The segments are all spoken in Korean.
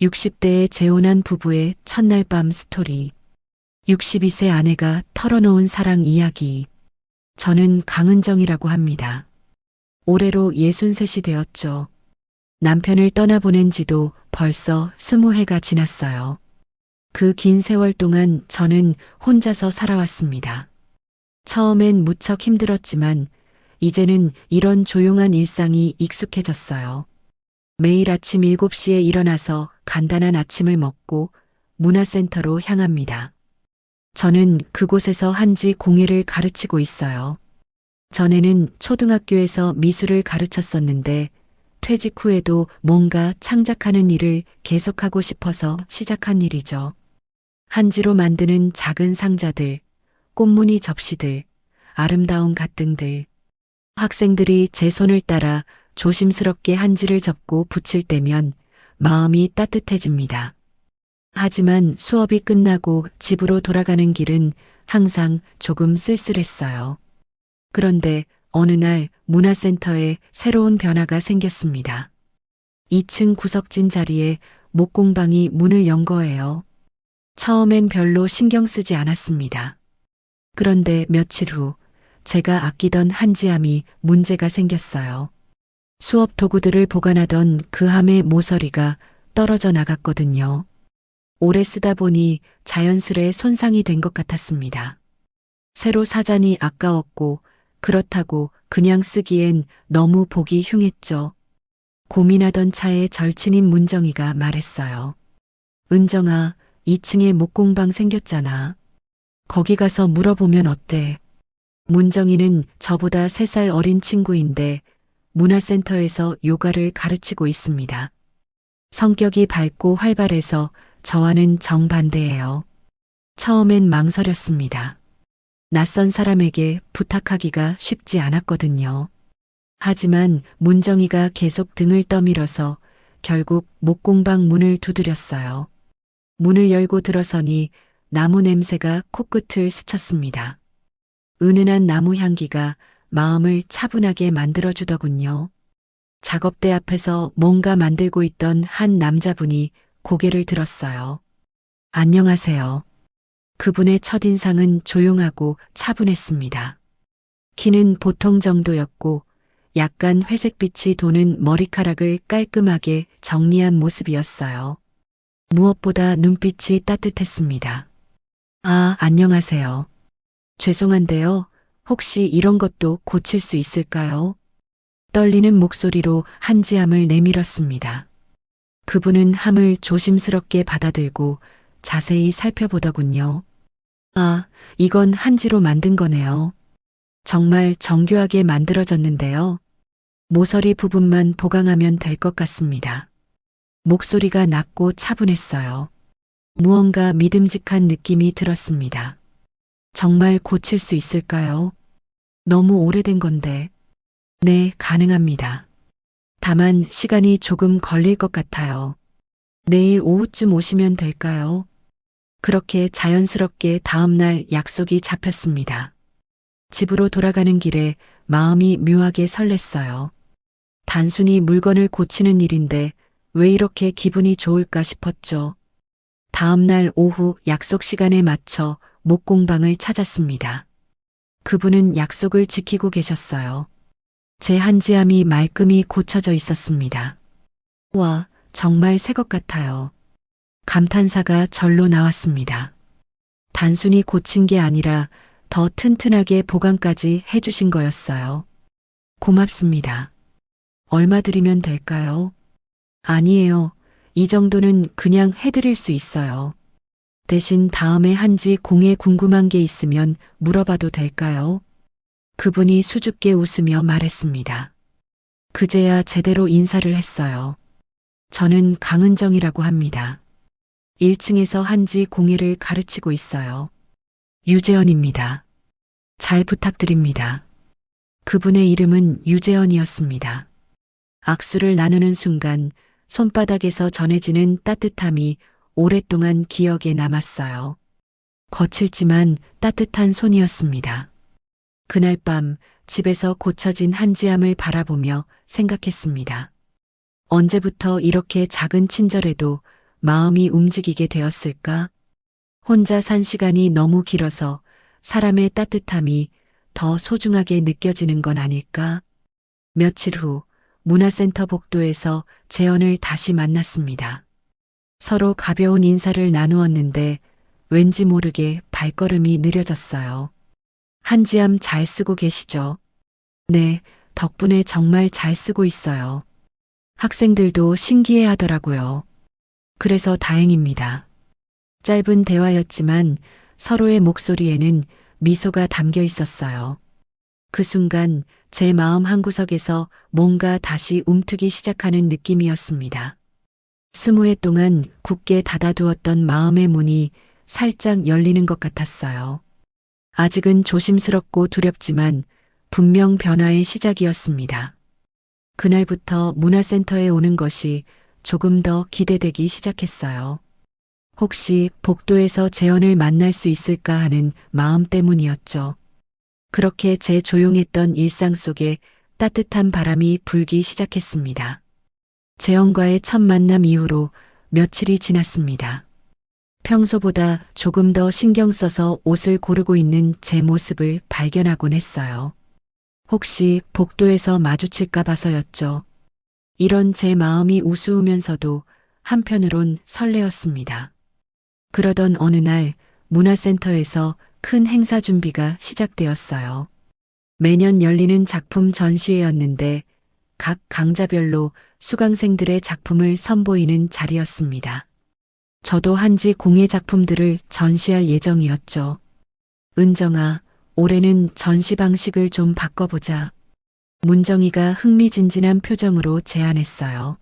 60대의 재혼한 부부의 첫날 밤 스토리. 62세 아내가 털어놓은 사랑 이야기. 저는 강은정이라고 합니다. 올해로 63이 되었죠. 남편을 떠나보낸 지도 벌써 20해가 지났어요. 그 긴 세월 동안 저는 혼자서 살아왔습니다. 처음엔 무척 힘들었지만 이제는 이런 조용한 일상이 익숙해졌어요. 매일 아침 7시에 일어나서 간단한 아침을 먹고 문화센터로 향합니다. 저는 그곳에서 한지 공예를 가르치고 있어요. 전에는 초등학교에서 미술을 가르쳤었는데 퇴직 후에도 뭔가 창작하는 일을 계속하고 싶어서 시작한 일이죠. 한지로 만드는 작은 상자들, 꽃무늬 접시들, 아름다운 갓등들. 학생들이 제 손을 따라 조심스럽게 한지를 접고 붙일 때면 마음이 따뜻해집니다. 하지만 수업이 끝나고 집으로 돌아가는 길은 항상 조금 쓸쓸했어요. 그런데 어느 날 문화센터에 새로운 변화가 생겼습니다. 2층 구석진 자리에 목공방이 문을 연 거예요. 처음엔 별로 신경 쓰지 않았습니다. 그런데 며칠 후 제가 아끼던 한지함이 문제가 생겼어요. 수업 도구들을 보관하던 그 함의 모서리가 떨어져 나갔거든요. 오래 쓰다 보니 자연스레 손상이 된 것 같았습니다. 새로 사자니 아까웠고 그렇다고 그냥 쓰기엔 너무 보기 흉했죠. 고민하던 차에 절친인 문정이가 말했어요. 은정아, 2층에 목공방 생겼잖아. 거기 가서 물어보면 어때? 문정이는 저보다 3살 어린 친구인데 문화센터에서 요가를 가르치고 있습니다. 성격이 밝고 활발해서 저와는 정반대예요. 처음엔 망설였습니다. 낯선 사람에게 부탁하기가 쉽지 않았거든요. 하지만 문정이가 계속 등을 떠밀어서 결국 목공방 문을 두드렸어요. 문을 열고 들어서니 나무 냄새가 코끝을 스쳤습니다. 은은한 나무 향기가 마음을 차분하게 만들어주더군요. 작업대 앞에서 뭔가 만들고 있던 한 남자분이 고개를 들었어요. 안녕하세요. 그분의 첫인상은 조용하고 차분했습니다. 키는 보통 정도였고 약간 회색빛이 도는 머리카락을 깔끔하게 정리한 모습이었어요. 무엇보다 눈빛이 따뜻했습니다. 아, 안녕하세요. 죄송한데요. 혹시 이런 것도 고칠 수 있을까요? 떨리는 목소리로 한지함을 내밀었습니다. 그분은 함을 조심스럽게 받아들고 자세히 살펴보더군요. 아, 이건 한지로 만든 거네요. 정말 정교하게 만들어졌는데요. 모서리 부분만 보강하면 될 것 같습니다. 목소리가 낮고 차분했어요. 무언가 믿음직한 느낌이 들었습니다. 정말 고칠 수 있을까요? 너무 오래된 건데. 네, 가능합니다. 다만 시간이 조금 걸릴 것 같아요. 내일 오후쯤 오시면 될까요? 그렇게 자연스럽게 다음날 약속이 잡혔습니다. 집으로 돌아가는 길에 마음이 묘하게 설렜어요. 단순히 물건을 고치는 일인데 왜 이렇게 기분이 좋을까 싶었죠. 다음날 오후 약속 시간에 맞춰 목공방을 찾았습니다. 그분은 약속을 지키고 계셨어요. 제 한지함이 말끔히 고쳐져 있었습니다. 와, 정말 새 것 같아요. 감탄사가 절로 나왔습니다. 단순히 고친 게 아니라 더 튼튼하게 보강까지 해주신 거였어요. 고맙습니다. 얼마 드리면 될까요? 아니에요. 이 정도는 그냥 해드릴 수 있어요. 대신 다음에 한지 공예 궁금한 게 있으면 물어봐도 될까요? 그분이 수줍게 웃으며 말했습니다. 그제야 제대로 인사를 했어요. 저는 강은정이라고 합니다. 1층에서 한지 공예를 가르치고 있어요. 유재현입니다. 잘 부탁드립니다. 그분의 이름은 유재현이었습니다. 악수를 나누는 순간 손바닥에서 전해지는 따뜻함이 오랫동안 기억에 남았어요. 거칠지만 따뜻한 손이었습니다. 그날 밤 집에서 고쳐진 한지함을 바라보며 생각했습니다. 언제부터 이렇게 작은 친절에도 마음이 움직이게 되었을까? 혼자 산 시간이 너무 길어서 사람의 따뜻함이 더 소중하게 느껴지는 건 아닐까? 며칠 후 문화센터 복도에서 재현을 다시 만났습니다. 서로 가벼운 인사를 나누었는데 왠지 모르게 발걸음이 느려졌어요. 한지암 잘 쓰고 계시죠? 네, 덕분에 정말 잘 쓰고 있어요. 학생들도 신기해 하더라고요. 그래서 다행입니다. 짧은 대화였지만 서로의 목소리에는 미소가 담겨 있었어요. 그 순간 제 마음 한구석에서 뭔가 다시 움트기 시작하는 느낌이었습니다. 20회 동안 굳게 닫아두었던 마음의 문이 살짝 열리는 것 같았어요. 아직은 조심스럽고 두렵지만 분명 변화의 시작이었습니다. 그날부터 문화센터에 오는 것이 조금 더 기대되기 시작했어요. 혹시 복도에서 재현을 만날 수 있을까 하는 마음 때문이었죠. 그렇게 제 조용했던 일상 속에 따뜻한 바람이 불기 시작했습니다. 재현과의 첫 만남 이후로 며칠이 지났습니다. 평소보다 조금 더 신경 써서 옷을 고르고 있는 제 모습을 발견하곤 했어요. 혹시 복도에서 마주칠까 봐서였죠. 이런 제 마음이 우스우면서도 한편으론 설레었습니다. 그러던 어느 날 문화센터에서 큰 행사 준비가 시작되었어요. 매년 열리는 작품 전시회였는데 각 강좌별로 수강생들의 작품을 선보이는 자리였습니다. 저도 한지 공예 작품들을 전시할 예정이었죠. 은정아, 올해는 전시 방식을 좀 바꿔보자. 문정이가 흥미진진한 표정으로 제안했어요.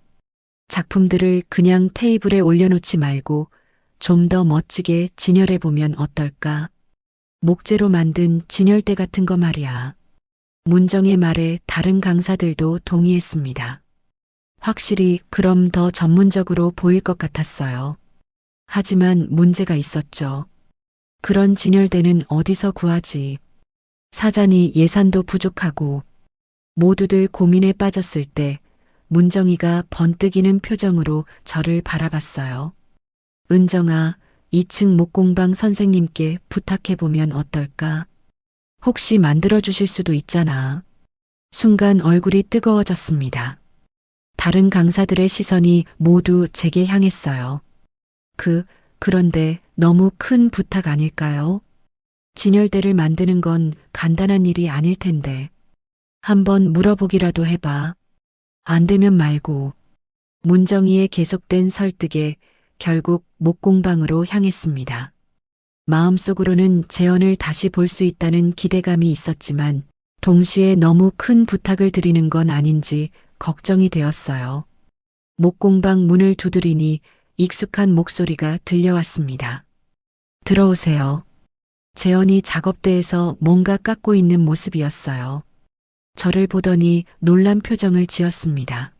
작품들을 그냥 테이블에 올려놓지 말고 좀 더 멋지게 진열해보면 어떨까? 목재로 만든 진열대 같은 거 말이야. 문정의 말에 다른 강사들도 동의했습니다. 확실히 그럼 더 전문적으로 보일 것 같았어요. 하지만 문제가 있었죠. 그런 진열대는 어디서 구하지? 사자니 예산도 부족하고 모두들 고민에 빠졌을 때 문정이가 번뜩이는 표정으로 저를 바라봤어요. 은정아, 2층 목공방 선생님께 부탁해보면 어떨까? 혹시 만들어주실 수도 있잖아. 순간 얼굴이 뜨거워졌습니다. 다른 강사들의 시선이 모두 제게 향했어요. 그런데 너무 큰 부탁 아닐까요? 진열대를 만드는 건 간단한 일이 아닐 텐데. 한번 물어보기라도 해봐. 안 되면 말고. 문정이의 계속된 설득에 결국 목공방으로 향했습니다. 마음속으로는 재현을 다시 볼 수 있다는 기대감이 있었지만 동시에 너무 큰 부탁을 드리는 건 아닌지 걱정이 되었어요. 목공방 문을 두드리니 익숙한 목소리가 들려왔습니다. 들어오세요. 재현이 작업대에서 뭔가 깎고 있는 모습이었어요. 저를 보더니 놀란 표정을 지었습니다.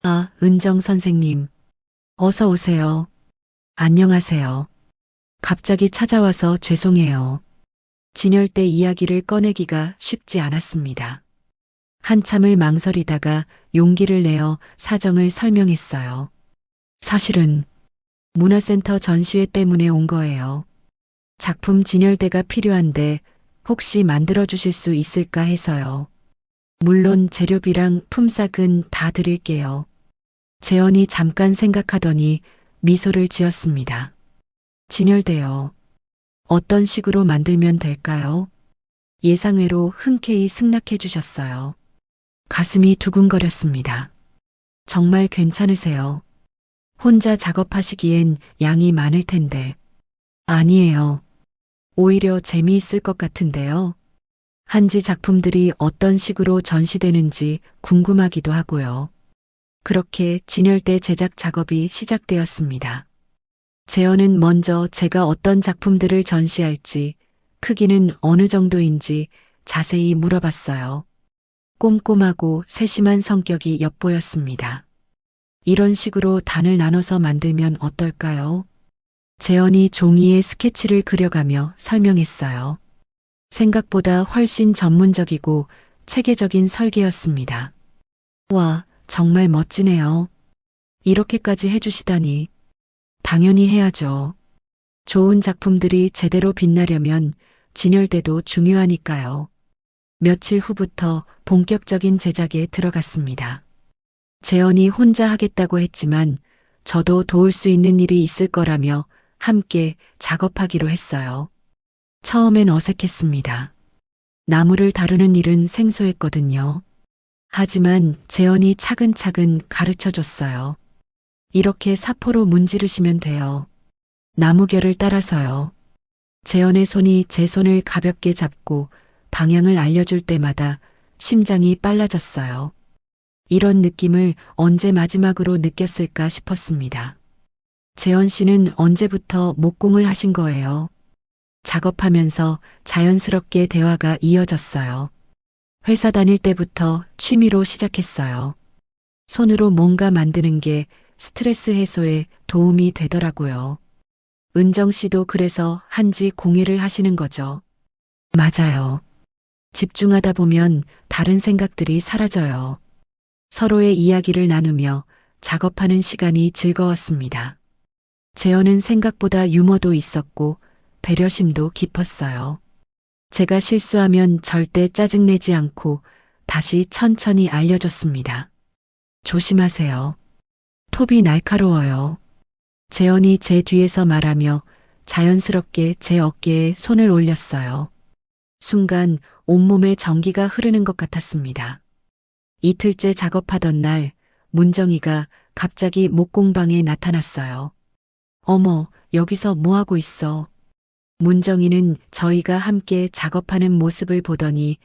아, 은정 선생님. 어서 오세요. 안녕하세요. 갑자기 찾아와서 죄송해요. 진열대 이야기를 꺼내기가 쉽지 않았습니다. 한참을 망설이다가 용기를 내어 사정을 설명했어요. 사실은 문화센터 전시회 때문에 온 거예요. 작품 진열대가 필요한데 혹시 만들어 주실 수 있을까 해서요. 물론 재료비랑 품삯은 다 드릴게요. 재현이 잠깐 생각하더니 미소를 지었습니다. 진열대요. 어떤 식으로 만들면 될까요? 예상외로 흔쾌히 승낙해 주셨어요. 가슴이 두근거렸습니다. 정말 괜찮으세요? 혼자 작업하시기엔 양이 많을 텐데. 아니에요. 오히려 재미있을 것 같은데요. 한지 작품들이 어떤 식으로 전시되는지 궁금하기도 하고요. 그렇게 진열대 제작 작업이 시작되었습니다. 재현은 먼저 제가 어떤 작품들을 전시할지, 크기는 어느 정도인지 자세히 물어봤어요. 꼼꼼하고 세심한 성격이 엿보였습니다. 이런 식으로 단을 나눠서 만들면 어떨까요? 재현이 종이에 스케치를 그려가며 설명했어요. 생각보다 훨씬 전문적이고 체계적인 설계였습니다. 와, 정말 멋지네요. 이렇게까지 해주시다니. 당연히 해야죠. 좋은 작품들이 제대로 빛나려면 진열대도 중요하니까요. 며칠 후부터 본격적인 제작에 들어갔습니다. 재현이 혼자 하겠다고 했지만 저도 도울 수 있는 일이 있을 거라며 함께 작업하기로 했어요. 처음엔 어색했습니다. 나무를 다루는 일은 생소했거든요. 하지만 재현이 차근차근 가르쳐 줬어요. 이렇게 사포로 문지르시면 돼요. 나무결을 따라서요. 재현의 손이 제 손을 가볍게 잡고 방향을 알려줄 때마다 심장이 빨라졌어요. 이런 느낌을 언제 마지막으로 느꼈을까 싶었습니다. 재현 씨는 언제부터 목공을 하신 거예요? 작업하면서 자연스럽게 대화가 이어졌어요. 회사 다닐 때부터 취미로 시작했어요. 손으로 뭔가 만드는 게 스트레스 해소에 도움이 되더라고요. 은정 씨도 그래서 한지 공예를 하시는 거죠. 맞아요. 집중하다 보면 다른 생각들이 사라져요. 서로의 이야기를 나누며 작업하는 시간이 즐거웠습니다. 재현은 생각보다 유머도 있었고 배려심도 깊었어요. 제가 실수하면 절대 짜증내지 않고 다시 천천히 알려줬습니다. 조심하세요. 톱이 날카로워요. 재현이 제 뒤에서 말하며 자연스럽게 제 어깨에 손을 올렸어요. 순간 온몸에 전기가 흐르는 것 같았습니다. 이틀째 작업하던 날 문정이가 갑자기 목공방에 나타났어요. 어머, 여기서 뭐 하고 있어? 문정이는 저희가 함께 작업하는 모습을 보더니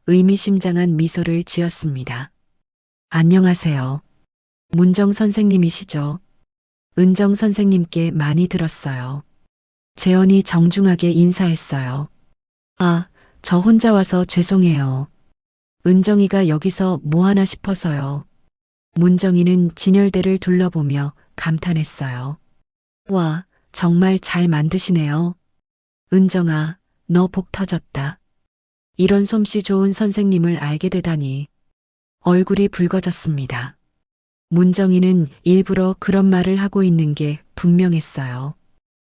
의미심장한 미소를 지었습니다. 안녕하세요. 문정 선생님이시죠? 은정 선생님께 많이 들었어요. 재현이 정중하게 인사했어요. 아, 저 혼자 와서 죄송해요. 은정이가 여기서 뭐 하나 싶어서요. 문정이는 진열대를 둘러보며 감탄했어요. 와, 정말 잘 만드시네요. 은정아, 너 복 터졌다. 이런 솜씨 좋은 선생님을 알게 되다니. 얼굴이 붉어졌습니다. 문정이는 일부러 그런 말을 하고 있는 게 분명했어요.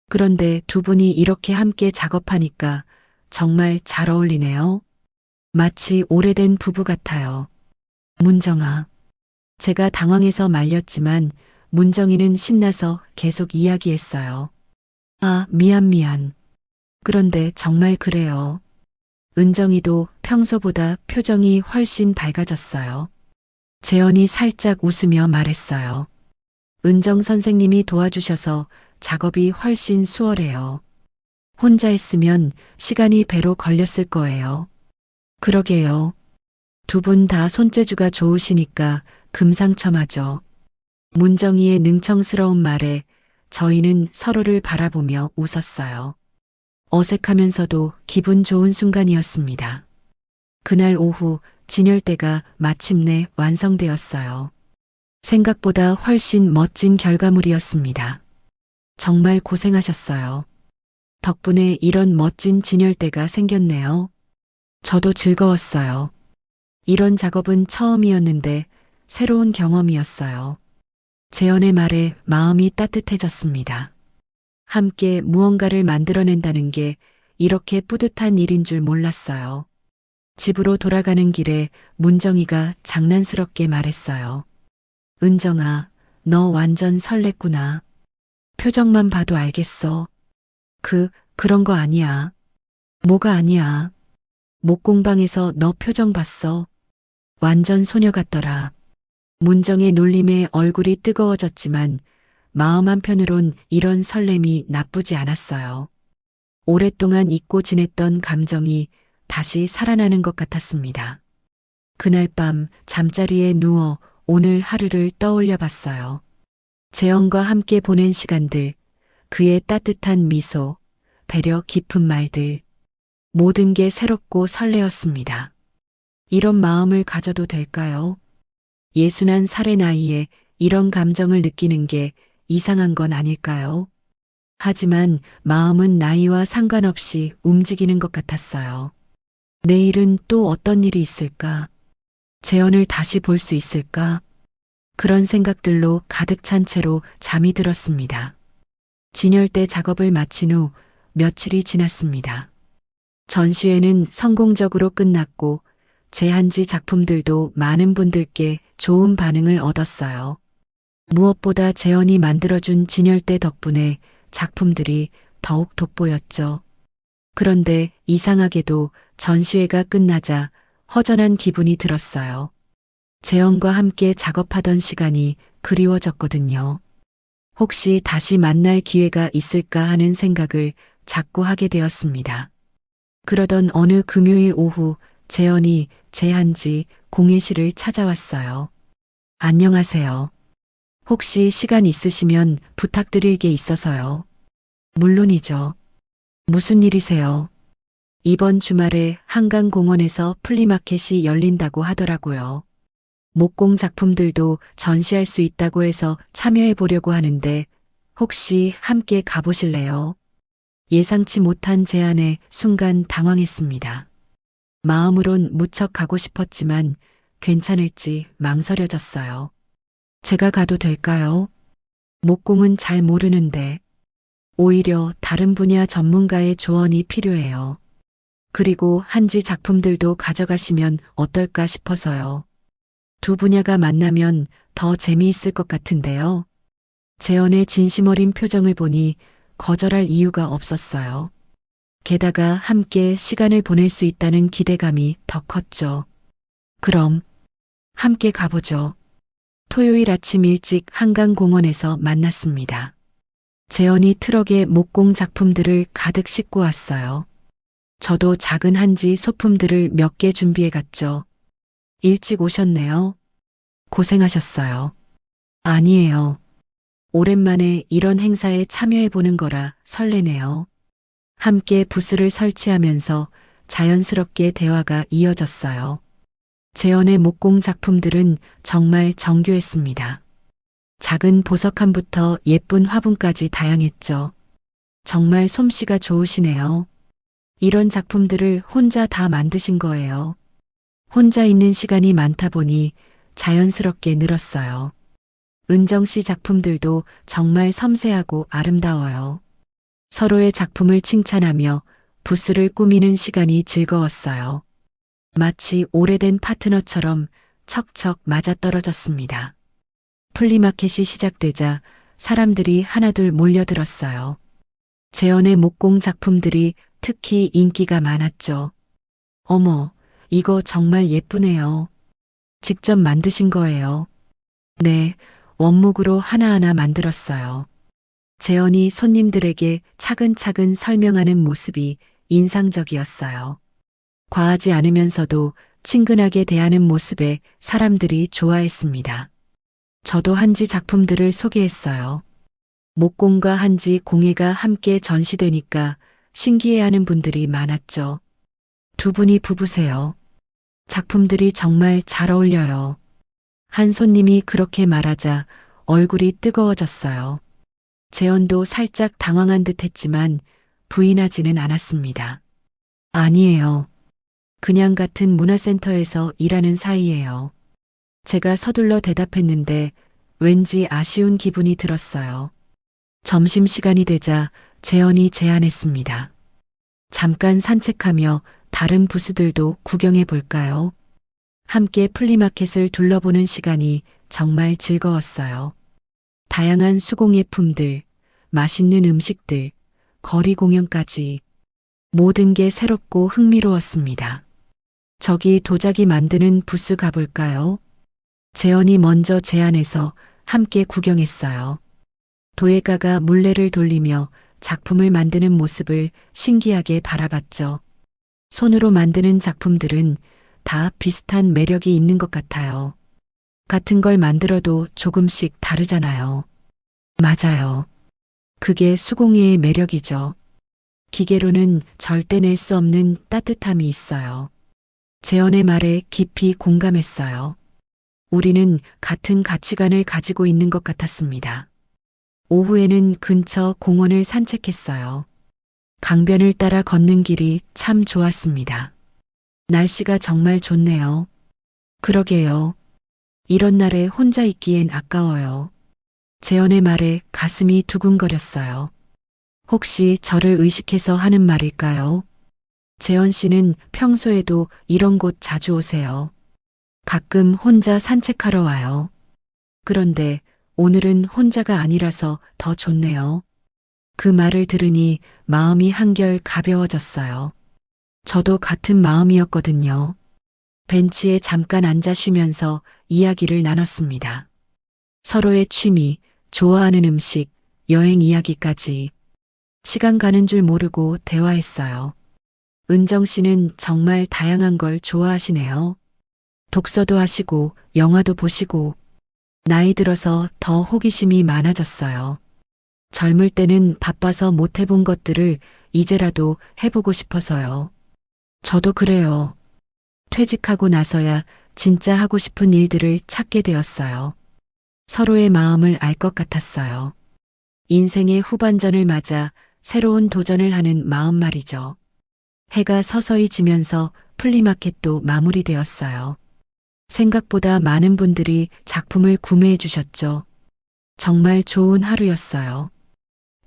그런데 두 분이 이렇게 함께 작업하니까 정말 잘 어울리네요. 마치 오래된 부부 같아요. 문정아. 제가 당황해서 말렸지만 문정이는 신나서 계속 이야기했어요. 아, 미안. 그런데 정말 그래요. 은정이도 평소보다 표정이 훨씬 밝아졌어요. 재현이 살짝 웃으며 말했어요. 은정 선생님이 도와주셔서 작업이 훨씬 수월해요. 혼자 했으면 시간이 배로 걸렸을 거예요. 그러게요. 두 분 다 손재주가 좋으시니까 금상첨화죠. 문정이의 능청스러운 말에 저희는 서로를 바라보며 웃었어요. 어색하면서도 기분 좋은 순간이었습니다. 그날 오후 진열대가 마침내 완성되었어요. 생각보다 훨씬 멋진 결과물이었습니다. 정말 고생하셨어요. 덕분에 이런 멋진 진열대가 생겼네요. 저도 즐거웠어요. 이런 작업은 처음이었는데 새로운 경험이었어요. 재현의 말에 마음이 따뜻해졌습니다. 함께 무언가를 만들어낸다는 게 이렇게 뿌듯한 일인 줄 몰랐어요. 집으로 돌아가는 길에 문정이가 장난스럽게 말했어요. 은정아, 너 완전 설렜구나. 표정만 봐도 알겠어. 그런 거 아니야. 뭐가 아니야. 목공방에서 너 표정 봤어. 완전 소녀 같더라. 문정의 놀림에 얼굴이 뜨거워졌지만 마음 한편으론 이런 설렘이 나쁘지 않았어요. 오랫동안 잊고 지냈던 감정이 다시 살아나는 것 같았습니다. 그날 밤 잠자리에 누워 오늘 하루를 떠올려 봤어요. 재현과 함께 보낸 시간들, 그의 따뜻한 미소, 배려 깊은 말들, 모든 게 새롭고 설레었습니다. 이런 마음을 가져도 될까요? 61살의 나이에 이런 감정을 느끼는 게 이상한 건 아닐까요? 하지만 마음은 나이와 상관없이 움직이는 것 같았어요. 내일은 또 어떤 일이 있을까? 재현을 다시 볼 수 있을까? 그런 생각들로 가득 찬 채로 잠이 들었습니다. 진열대 작업을 마친 후 며칠이 지났습니다. 전시회는 성공적으로 끝났고 제한지 작품들도 많은 분들께 좋은 반응을 얻었어요. 무엇보다 재현이 만들어준 진열대 덕분에 작품들이 더욱 돋보였죠. 그런데 이상하게도 전시회가 끝나자 허전한 기분이 들었어요. 재현과 함께 작업하던 시간이 그리워졌거든요. 혹시 다시 만날 기회가 있을까 하는 생각을 자꾸 하게 되었습니다. 그러던 어느 금요일 오후 재현이 제한지 공예실을 찾아왔어요. 안녕하세요. 혹시 시간 있으시면 부탁드릴 게 있어서요. 물론이죠. 무슨 일이세요? 이번 주말에 한강공원에서 플리마켓이 열린다고 하더라고요. 목공 작품들도 전시할 수 있다고 해서 참여해 보려고 하는데 혹시 함께 가보실래요? 예상치 못한 제안에 순간 당황했습니다. 마음으론 무척 가고 싶었지만 괜찮을지 망설여졌어요. 제가 가도 될까요? 목공은 잘 모르는데 오히려 다른 분야 전문가의 조언이 필요해요. 그리고 한지 작품들도 가져가시면 어떨까 싶어서요. 두 분야가 만나면 더 재미있을 것 같은데요. 재현의 진심 어린 표정을 보니 거절할 이유가 없었어요. 게다가 함께 시간을 보낼 수 있다는 기대감이 더 컸죠. 그럼 함께 가보죠. 토요일 아침 일찍 한강공원에서 만났습니다. 재현이 트럭에 목공 작품들을 가득 싣고 왔어요. 저도 작은 한지 소품들을 몇 개 준비해 갔죠. 일찍 오셨네요. 고생하셨어요. 아니에요. 오랜만에 이런 행사에 참여해 보는 거라 설레네요. 함께 부스를 설치하면서 자연스럽게 대화가 이어졌어요. 재현의 목공 작품들은 정말 정교했습니다. 작은 보석함부터 예쁜 화분까지 다양했죠. 정말 솜씨가 좋으시네요. 이런 작품들을 혼자 다 만드신 거예요. 혼자 있는 시간이 많다 보니 자연스럽게 늘었어요. 은정 씨 작품들도 정말 섬세하고 아름다워요. 서로의 작품을 칭찬하며 부스를 꾸미는 시간이 즐거웠어요. 마치 오래된 파트너처럼 척척 맞아떨어졌습니다. 플리마켓이 시작되자 사람들이 하나둘 몰려들었어요. 재현의 목공 작품들이 특히 인기가 많았죠. 어머, 이거 정말 예쁘네요. 직접 만드신 거예요. 네, 원목으로 하나하나 만들었어요. 재현이 손님들에게 차근차근 설명하는 모습이 인상적이었어요. 과하지 않으면서도 친근하게 대하는 모습에 사람들이 좋아했습니다. 저도 한지 작품들을 소개했어요. 목공과 한지 공예가 함께 전시되니까 신기해하는 분들이 많았죠. 두 분이 부부세요. 작품들이 정말 잘 어울려요. 한 손님이 그렇게 말하자 얼굴이 뜨거워졌어요. 재현도 살짝 당황한 듯 했지만 부인하지는 않았습니다. 아니에요. 그냥 같은 문화센터에서 일하는 사이예요. 제가 서둘러 대답했는데 왠지 아쉬운 기분이 들었어요. 점심시간이 되자 재현이 제안했습니다. 잠깐 산책하며 다른 부스들도 구경해 볼까요? 함께 플리마켓을 둘러보는 시간이 정말 즐거웠어요. 다양한 수공예품들, 맛있는 음식들, 거리 공연까지 모든 게 새롭고 흥미로웠습니다. 저기 도자기 만드는 부스 가볼까요? 재현이 먼저 제안해서 함께 구경했어요. 도예가가 물레를 돌리며 작품을 만드는 모습을 신기하게 바라봤죠. 손으로 만드는 작품들은 다 비슷한 매력이 있는 것 같아요. 같은 걸 만들어도 조금씩 다르잖아요. 맞아요. 그게 수공예의 매력이죠. 기계로는 절대 낼 수 없는 따뜻함이 있어요. 재현의 말에 깊이 공감했어요. 우리는 같은 가치관을 가지고 있는 것 같았습니다. 오후에는 근처 공원을 산책했어요. 강변을 따라 걷는 길이 참 좋았습니다. 날씨가 정말 좋네요. 그러게요. 이런 날에 혼자 있기엔 아까워요. 재현의 말에 가슴이 두근거렸어요. 혹시 저를 의식해서 하는 말일까요? 재원 씨는 평소에도 이런 곳 자주 오세요. 가끔 혼자 산책하러 와요. 그런데 오늘은 혼자가 아니라서 더 좋네요. 그 말을 들으니 마음이 한결 가벼워졌어요. 저도 같은 마음이었거든요. 벤치에 잠깐 앉아 쉬면서 이야기를 나눴습니다. 서로의 취미, 좋아하는 음식, 여행 이야기까지. 시간 가는 줄 모르고 대화했어요. 은정 씨는 정말 다양한 걸 좋아하시네요. 독서도 하시고, 영화도 보시고, 나이 들어서 더 호기심이 많아졌어요. 젊을 때는 바빠서 못 해본 것들을 이제라도 해보고 싶어서요. 저도 그래요. 퇴직하고 나서야 진짜 하고 싶은 일들을 찾게 되었어요. 서로의 마음을 알 것 같았어요. 인생의 후반전을 맞아 새로운 도전을 하는 마음 말이죠. 해가 서서히 지면서 플리마켓도 마무리되었어요. 생각보다 많은 분들이 작품을 구매해 주셨죠. 정말 좋은 하루였어요.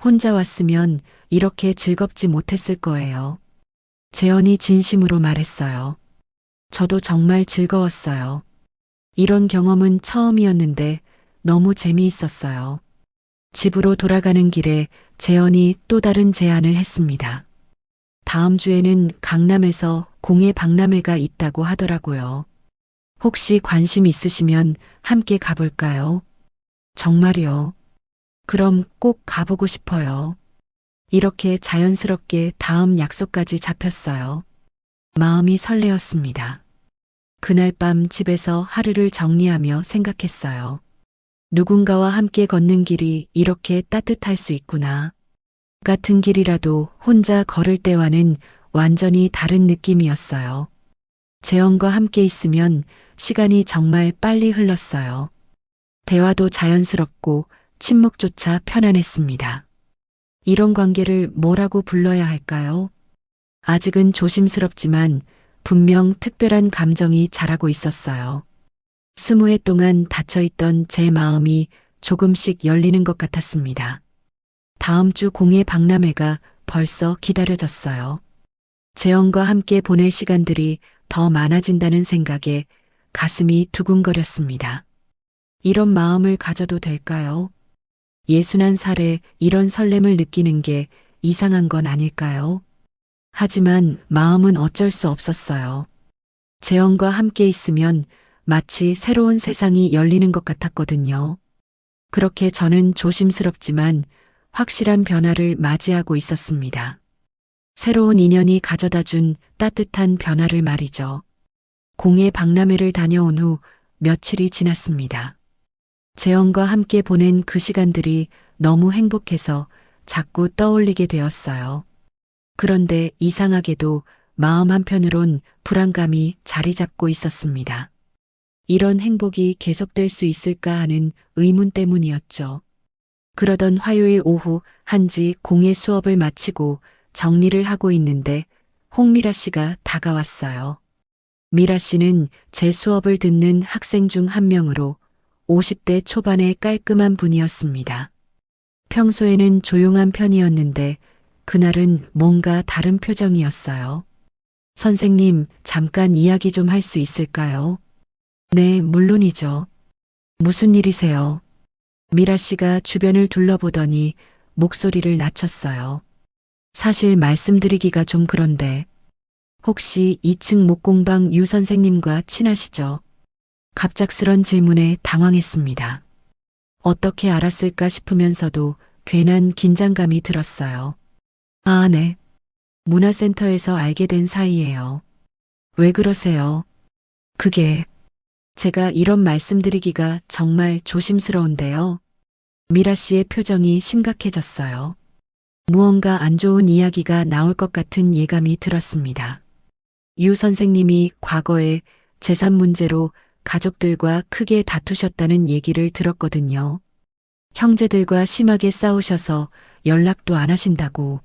혼자 왔으면 이렇게 즐겁지 못했을 거예요. 재현이 진심으로 말했어요. 저도 정말 즐거웠어요. 이런 경험은 처음이었는데 너무 재미있었어요. 집으로 돌아가는 길에 재현이 또 다른 제안을 했습니다. 다음 주에는 강남에서 공예 박람회가 있다고 하더라고요. 혹시 관심 있으시면 함께 가볼까요? 정말요. 그럼 꼭 가보고 싶어요. 이렇게 자연스럽게 다음 약속까지 잡혔어요. 마음이 설레었습니다. 그날 밤 집에서 하루를 정리하며 생각했어요. 누군가와 함께 걷는 길이 이렇게 따뜻할 수 있구나. 같은 길이라도 혼자 걸을 때와는 완전히 다른 느낌이었어요. 재현과 함께 있으면 시간이 정말 빨리 흘렀어요. 대화도 자연스럽고 침묵조차 편안했습니다. 이런 관계를 뭐라고 불러야 할까요? 아직은 조심스럽지만 분명 특별한 감정이 자라고 있었어요. 20해 동안 닫혀있던 제 마음이 조금씩 열리는 것 같았습니다. 다음 주 공예 박람회가 벌써 기다려졌어요. 재현과 함께 보낼 시간들이 더 많아진다는 생각에 가슴이 두근거렸습니다. 이런 마음을 가져도 될까요? 61살에 이런 설렘을 느끼는 게 이상한 건 아닐까요? 하지만 마음은 어쩔 수 없었어요. 재현과 함께 있으면 마치 새로운 세상이 열리는 것 같았거든요. 그렇게 저는 조심스럽지만 확실한 변화를 맞이하고 있었습니다. 새로운 인연이 가져다 준 따뜻한 변화를 말이죠. 공예 박람회를 다녀온 후 며칠이 지났습니다. 재현과 함께 보낸 그 시간들이 너무 행복해서 자꾸 떠올리게 되었어요. 그런데 이상하게도 마음 한편으론 불안감이 자리 잡고 있었습니다. 이런 행복이 계속될 수 있을까 하는 의문 때문이었죠. 그러던 화요일 오후 한지 공예 수업을 마치고 정리를 하고 있는데 홍미라 씨가 다가왔어요. 미라 씨는 제 수업을 듣는 학생 중 한 명으로 50대 초반의 깔끔한 분이었습니다. 평소에는 조용한 편이었는데 그날은 뭔가 다른 표정이었어요. 선생님, 잠깐 이야기 좀 할 수 있을까요? 네, 물론이죠. 무슨 일이세요? 미라 씨가 주변을 둘러보더니 목소리를 낮췄어요. 사실 말씀드리기가 좀 그런데 혹시 2층 목공방 유 선생님과 친하시죠? 갑작스런 질문에 당황했습니다. 어떻게 알았을까 싶으면서도 괜한 긴장감이 들었어요. 아, 네. 문화센터에서 알게 된 사이예요. 왜 그러세요? 그게 제가 이런 말씀드리기가 정말 조심스러운데요. 미라 씨의 표정이 심각해졌어요. 무언가 안 좋은 이야기가 나올 것 같은 예감이 들었습니다. 유 선생님이 과거에 재산 문제로 가족들과 크게 다투셨다는 얘기를 들었거든요. 형제들과 심하게 싸우셔서 연락도 안 하신다고.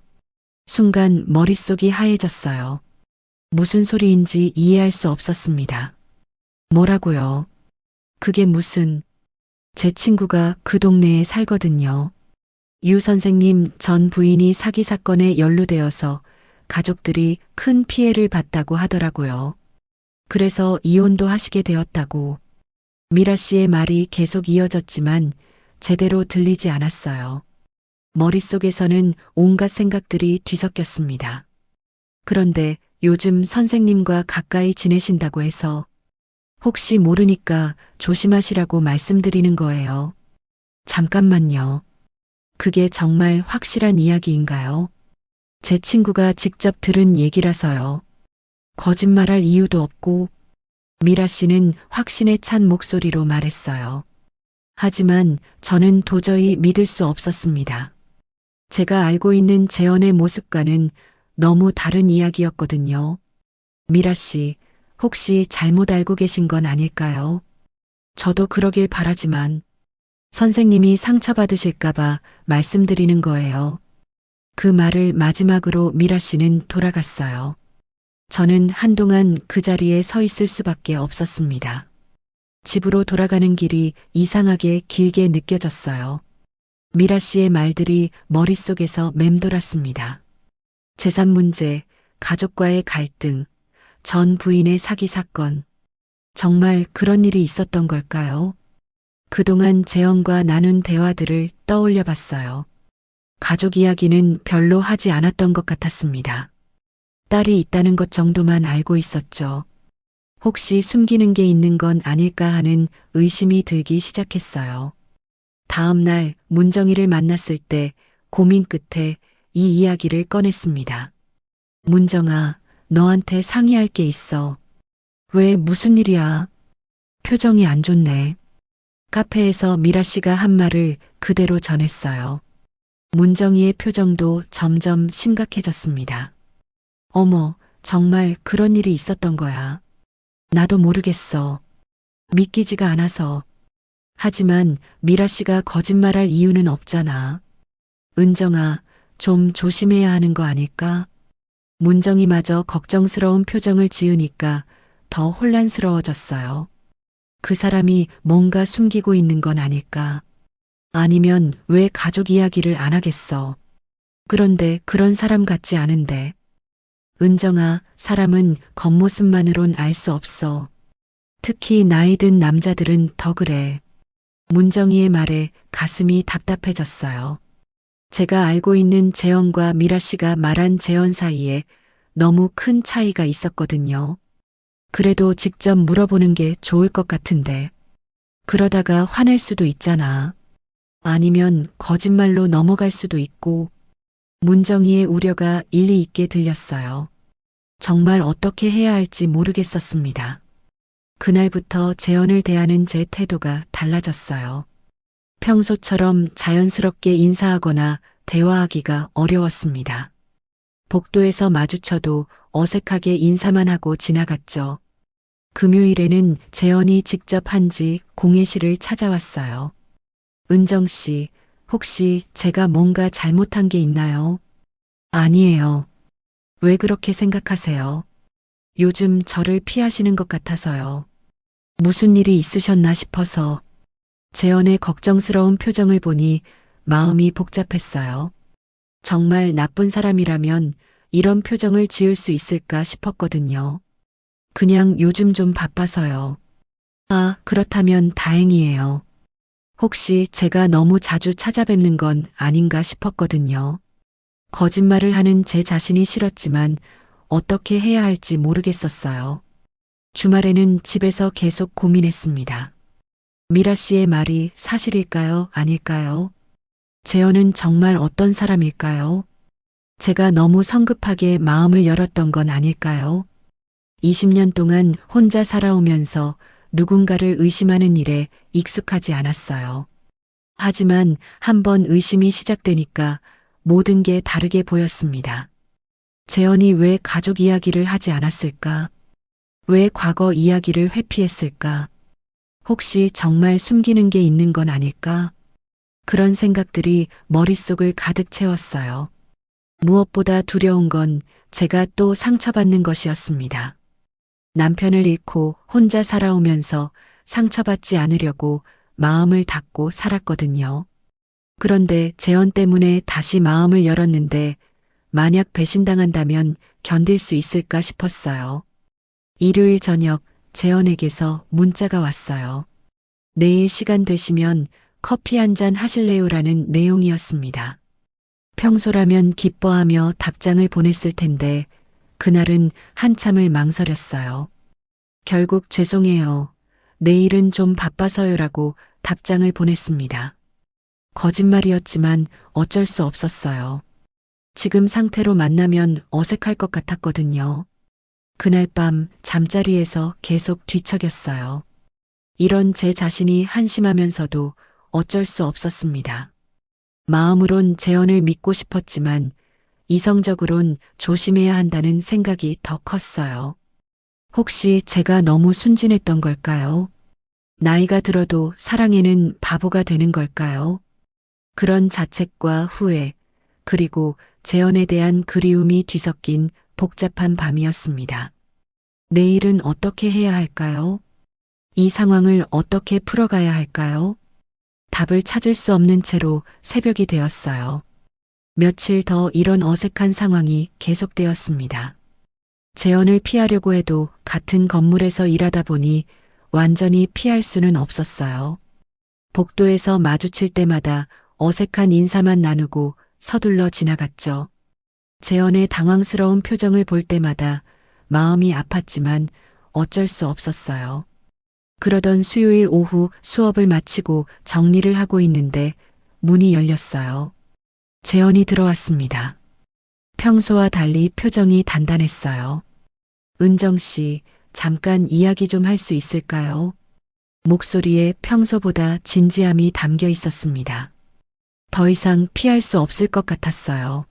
순간 머릿속이 하얘졌어요. 무슨 소리인지 이해할 수 없었습니다. 뭐라고요? 그게 무슨... 제 친구가 그 동네에 살거든요. 유 선생님 전 부인이 사기 사건에 연루되어서 가족들이 큰 피해를 봤다고 하더라고요. 그래서 이혼도 하시게 되었다고. 미라 씨의 말이 계속 이어졌지만 제대로 들리지 않았어요. 머릿속에서는 온갖 생각들이 뒤섞였습니다. 그런데 요즘 선생님과 가까이 지내신다고 해서 혹시 모르니까 조심하시라고 말씀드리는 거예요. 잠깐만요. 그게 정말 확실한 이야기인가요? 제 친구가 직접 들은 얘기라서요. 거짓말할 이유도 없고 미라 씨는 확신에 찬 목소리로 말했어요. 하지만 저는 도저히 믿을 수 없었습니다. 제가 알고 있는 재현의 모습과는 너무 다른 이야기였거든요. 미라 씨, 혹시 잘못 알고 계신 건 아닐까요? 저도 그러길 바라지만 선생님이 상처받으실까봐 말씀드리는 거예요. 그 말을 마지막으로 미라 씨는 돌아갔어요. 저는 한동안 그 자리에 서 있을 수밖에 없었습니다. 집으로 돌아가는 길이 이상하게 길게 느껴졌어요. 미라 씨의 말들이 머릿속에서 맴돌았습니다. 재산 문제, 가족과의 갈등, 전 부인의 사기 사건. 정말 그런 일이 있었던 걸까요? 그동안 재현과 나눈 대화들을 떠올려 봤어요. 가족 이야기는 별로 하지 않았던 것 같았습니다. 딸이 있다는 것 정도만 알고 있었죠. 혹시 숨기는 게 있는 건 아닐까 하는 의심이 들기 시작했어요. 다음 날 문정이를 만났을 때 고민 끝에 이 이야기를 꺼냈습니다. 문정아, 너한테 상의할 게 있어. 왜 무슨 일이야? 표정이 안 좋네. 카페에서 미라 씨가 한 말을 그대로 전했어요. 문정이의 표정도 점점 심각해졌습니다. 어머, 정말 그런 일이 있었던 거야. 나도 모르겠어. 믿기지가 않아서. 하지만 미라 씨가 거짓말할 이유는 없잖아. 은정아, 좀 조심해야 하는 거 아닐까? 문정이마저 걱정스러운 표정을 지으니까 더 혼란스러워졌어요. 그 사람이 뭔가 숨기고 있는 건 아닐까? 아니면 왜 가족 이야기를 안 하겠어? 그런데 그런 사람 같지 않은데. 은정아, 사람은 겉모습만으론 알 수 없어. 특히 나이 든 남자들은 더 그래. 문정이의 말에 가슴이 답답해졌어요. 제가 알고 있는 재현과 미라 씨가 말한 재현 사이에 너무 큰 차이가 있었거든요. 그래도 직접 물어보는 게 좋을 것 같은데. 그러다가 화낼 수도 있잖아. 아니면 거짓말로 넘어갈 수도 있고. 문정이의 우려가 일리 있게 들렸어요. 정말 어떻게 해야 할지 모르겠었습니다. 그날부터 재현을 대하는 제 태도가 달라졌어요. 평소처럼 자연스럽게 인사하거나 대화하기가 어려웠습니다. 복도에서 마주쳐도 어색하게 인사만 하고 지나갔죠. 금요일에는 재현이 직접 한지 공예실을 찾아왔어요. 은정 씨, 혹시 제가 뭔가 잘못한 게 있나요? 아니에요. 왜 그렇게 생각하세요? 요즘 저를 피하시는 것 같아서요. 무슨 일이 있으셨나 싶어서. 재현의 걱정스러운 표정을 보니 마음이 복잡했어요. 정말 나쁜 사람이라면 이런 표정을 지을 수 있을까 싶었거든요. 그냥 요즘 좀 바빠서요. 아, 그렇다면 다행이에요. 혹시 제가 너무 자주 찾아뵙는 건 아닌가 싶었거든요. 거짓말을 하는 제 자신이 싫었지만 어떻게 해야 할지 모르겠었어요. 주말에는 집에서 계속 고민했습니다. 미라 씨의 말이 사실일까요? 아닐까요? 재현은 정말 어떤 사람일까요? 제가 너무 성급하게 마음을 열었던 건 아닐까요? 20년 동안 혼자 살아오면서 누군가를 의심하는 일에 익숙하지 않았어요. 하지만 한번 의심이 시작되니까 모든 게 다르게 보였습니다. 재현이 왜 가족 이야기를 하지 않았을까? 왜 과거 이야기를 회피했을까? 혹시 정말 숨기는 게 있는 건 아닐까? 그런 생각들이 머릿속을 가득 채웠어요. 무엇보다 두려운 건 제가 또 상처받는 것이었습니다. 남편을 잃고 혼자 살아오면서 상처받지 않으려고 마음을 닫고 살았거든요. 그런데 재현 때문에 다시 마음을 열었는데 만약 배신당한다면 견딜 수 있을까 싶었어요. 일요일 저녁 재현에게서 문자가 왔어요. 내일 시간 되시면 커피 한 잔 하실래요라는 내용이었습니다. 평소라면 기뻐하며 답장을 보냈을 텐데 그날은 한참을 망설였어요. 결국 죄송해요. 내일은 좀 바빠서요라고 답장을 보냈습니다. 거짓말이었지만 어쩔 수 없었어요. 지금 상태로 만나면 어색할 것 같았거든요. 그날 밤 잠자리에서 계속 뒤척였어요. 이런 제 자신이 한심하면서도 어쩔 수 없었습니다. 마음으론 재현을 믿고 싶었지만 이성적으론 조심해야 한다는 생각이 더 컸어요. 혹시 제가 너무 순진했던 걸까요? 나이가 들어도 사랑에는 바보가 되는 걸까요? 그런 자책과 후회, 그리고 재현에 대한 그리움이 뒤섞인 복잡한 밤이었습니다. 내일은 어떻게 해야 할까요? 이 상황을 어떻게 풀어가야 할까요? 답을 찾을 수 없는 채로 새벽이 되었어요. 며칠 더 이런 어색한 상황이 계속되었습니다. 재현을 피하려고 해도 같은 건물에서 일하다 보니 완전히 피할 수는 없었어요. 복도에서 마주칠 때마다 어색한 인사만 나누고 서둘러 지나갔죠. 재현의 당황스러운 표정을 볼 때마다 마음이 아팠지만 어쩔 수 없었어요. 그러던 수요일 오후 수업을 마치고 정리를 하고 있는데 문이 열렸어요. 재현이 들어왔습니다. 평소와 달리 표정이 단단했어요. 은정 씨, 잠깐 이야기 좀 할 수 있을까요? 목소리에 평소보다 진지함이 담겨 있었습니다. 더 이상 피할 수 없을 것 같았어요.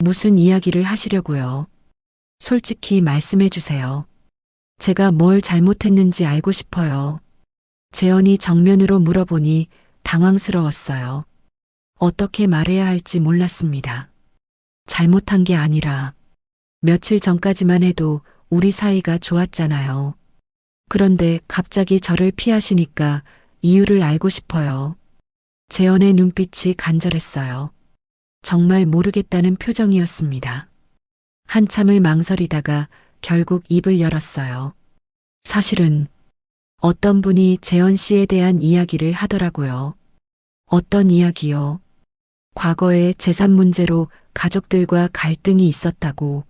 무슨 이야기를 하시려고요? 솔직히 말씀해 주세요. 제가 뭘 잘못했는지 알고 싶어요. 재현이 정면으로 물어보니 당황스러웠어요. 어떻게 말해야 할지 몰랐습니다. 잘못한 게 아니라 며칠 전까지만 해도 우리 사이가 좋았잖아요. 그런데 갑자기 저를 피하시니까 이유를 알고 싶어요. 재현의 눈빛이 간절했어요. 정말 모르겠다는 표정이었습니다. 한참을 망설이다가 결국 입을 열었어요. 사실은 어떤 분이 재현 씨에 대한 이야기를 하더라고요. 어떤 이야기요? 과거에 재산 문제로 가족들과 갈등이 있었다고,